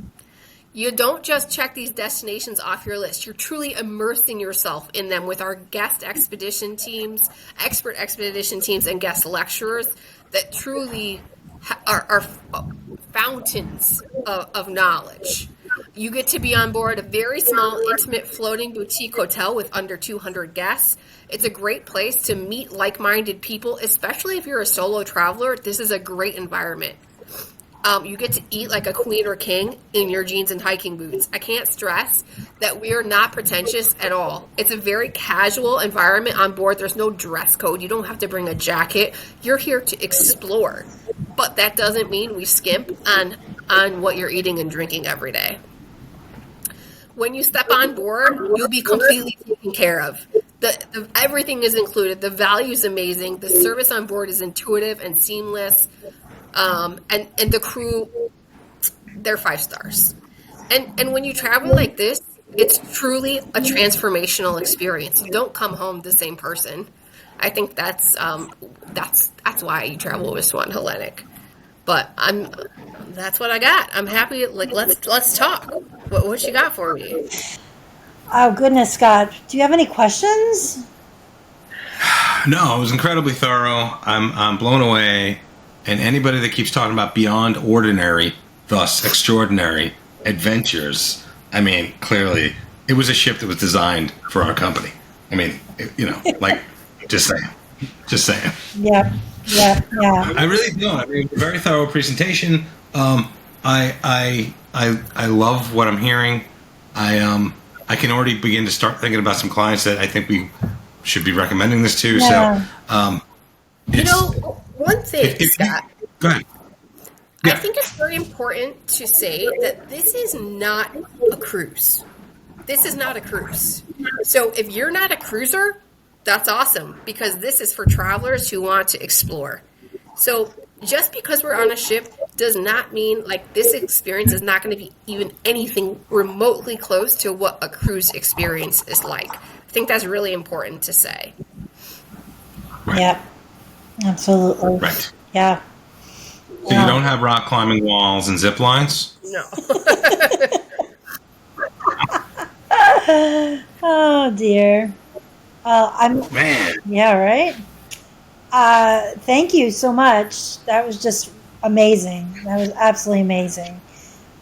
You don't just check these destinations off your list. You're truly immersing yourself in them with our guest expedition teams, expert expedition teams, and guest lecturers that truly are fountains of knowledge. You get to be on board a very small, intimate floating boutique hotel with under 200 guests. It's a great place to meet like-minded people, especially if you're a solo traveler. This is a great environment. You get to eat like a queen or king in your jeans and hiking boots. I can't stress that we are not pretentious at all. It's a very casual environment on board. There's no dress code. You don't have to bring a jacket. You're here to explore. But that doesn't mean we skimp on what you're eating and drinking every day. When you step on board, you'll be completely taken care of. Everything is included. The value is amazing. The service on board is intuitive and seamless. And the crew, they're 5 stars. And when you travel like this, it's truly a transformational experience. You don't come home the same person. I think that's why you travel with Swan Hellenic. But that's what I got. I'm happy. Let's talk. What you got for me? Oh goodness, Scott. Do you have any questions? No, it was incredibly thorough. I'm blown away. And anybody that keeps talking about beyond ordinary, thus extraordinary adventures, I mean, clearly it was a ship that was designed for our company. I mean, just saying. Yeah. I really don't. I mean, it was a very thorough presentation. I love what I'm hearing. I can already begin to start thinking about some clients that I think we should be recommending this to. Yeah. So, One thing, Scott. Go ahead. I Yeah. think it's very important to say that this is not a cruise. This is not a cruise. So if you're not a cruiser, that's awesome because this is for travelers who want to explore. So just because we're on a ship does not mean like this experience is not going to be even anything remotely close to what a cruise experience is like. I think that's really important to say. Right. Yep. Absolutely. Right. Yeah. So you don't have rock climbing walls and zip lines? No. Oh dear. Man. Yeah, right. Thank you so much. That was just amazing. That was absolutely amazing.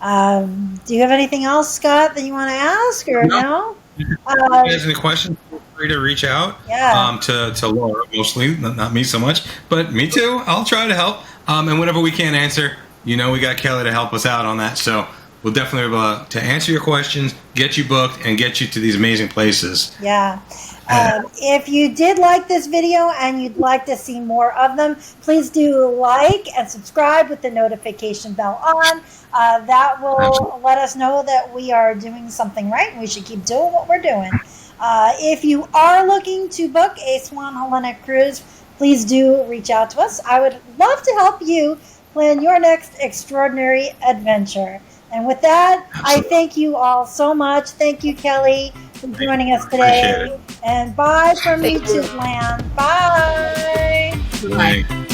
Do you have anything else, Scott, that you want to ask or no? If you guys have any questions, feel free to reach out. Yeah. To Laura mostly, not me so much, but me too. I'll try to help. And whenever we can't answer, we got Kelly to help us out on that. So we'll definitely be able to answer your questions, get you booked, and get you to these amazing places. Yeah. If you did like this video and you'd like to see more of them, please do like and subscribe with the notification bell on. That will let us know that we are doing something right and we should keep doing what we're doing. If you are looking to book a Swan Hellenic cruise, please do reach out to us. I would love to help you plan your next extraordinary adventure. And with that, I thank you all so much. Thank you, Kelly, for joining us today. And bye from YouTube land. Bye. Bye.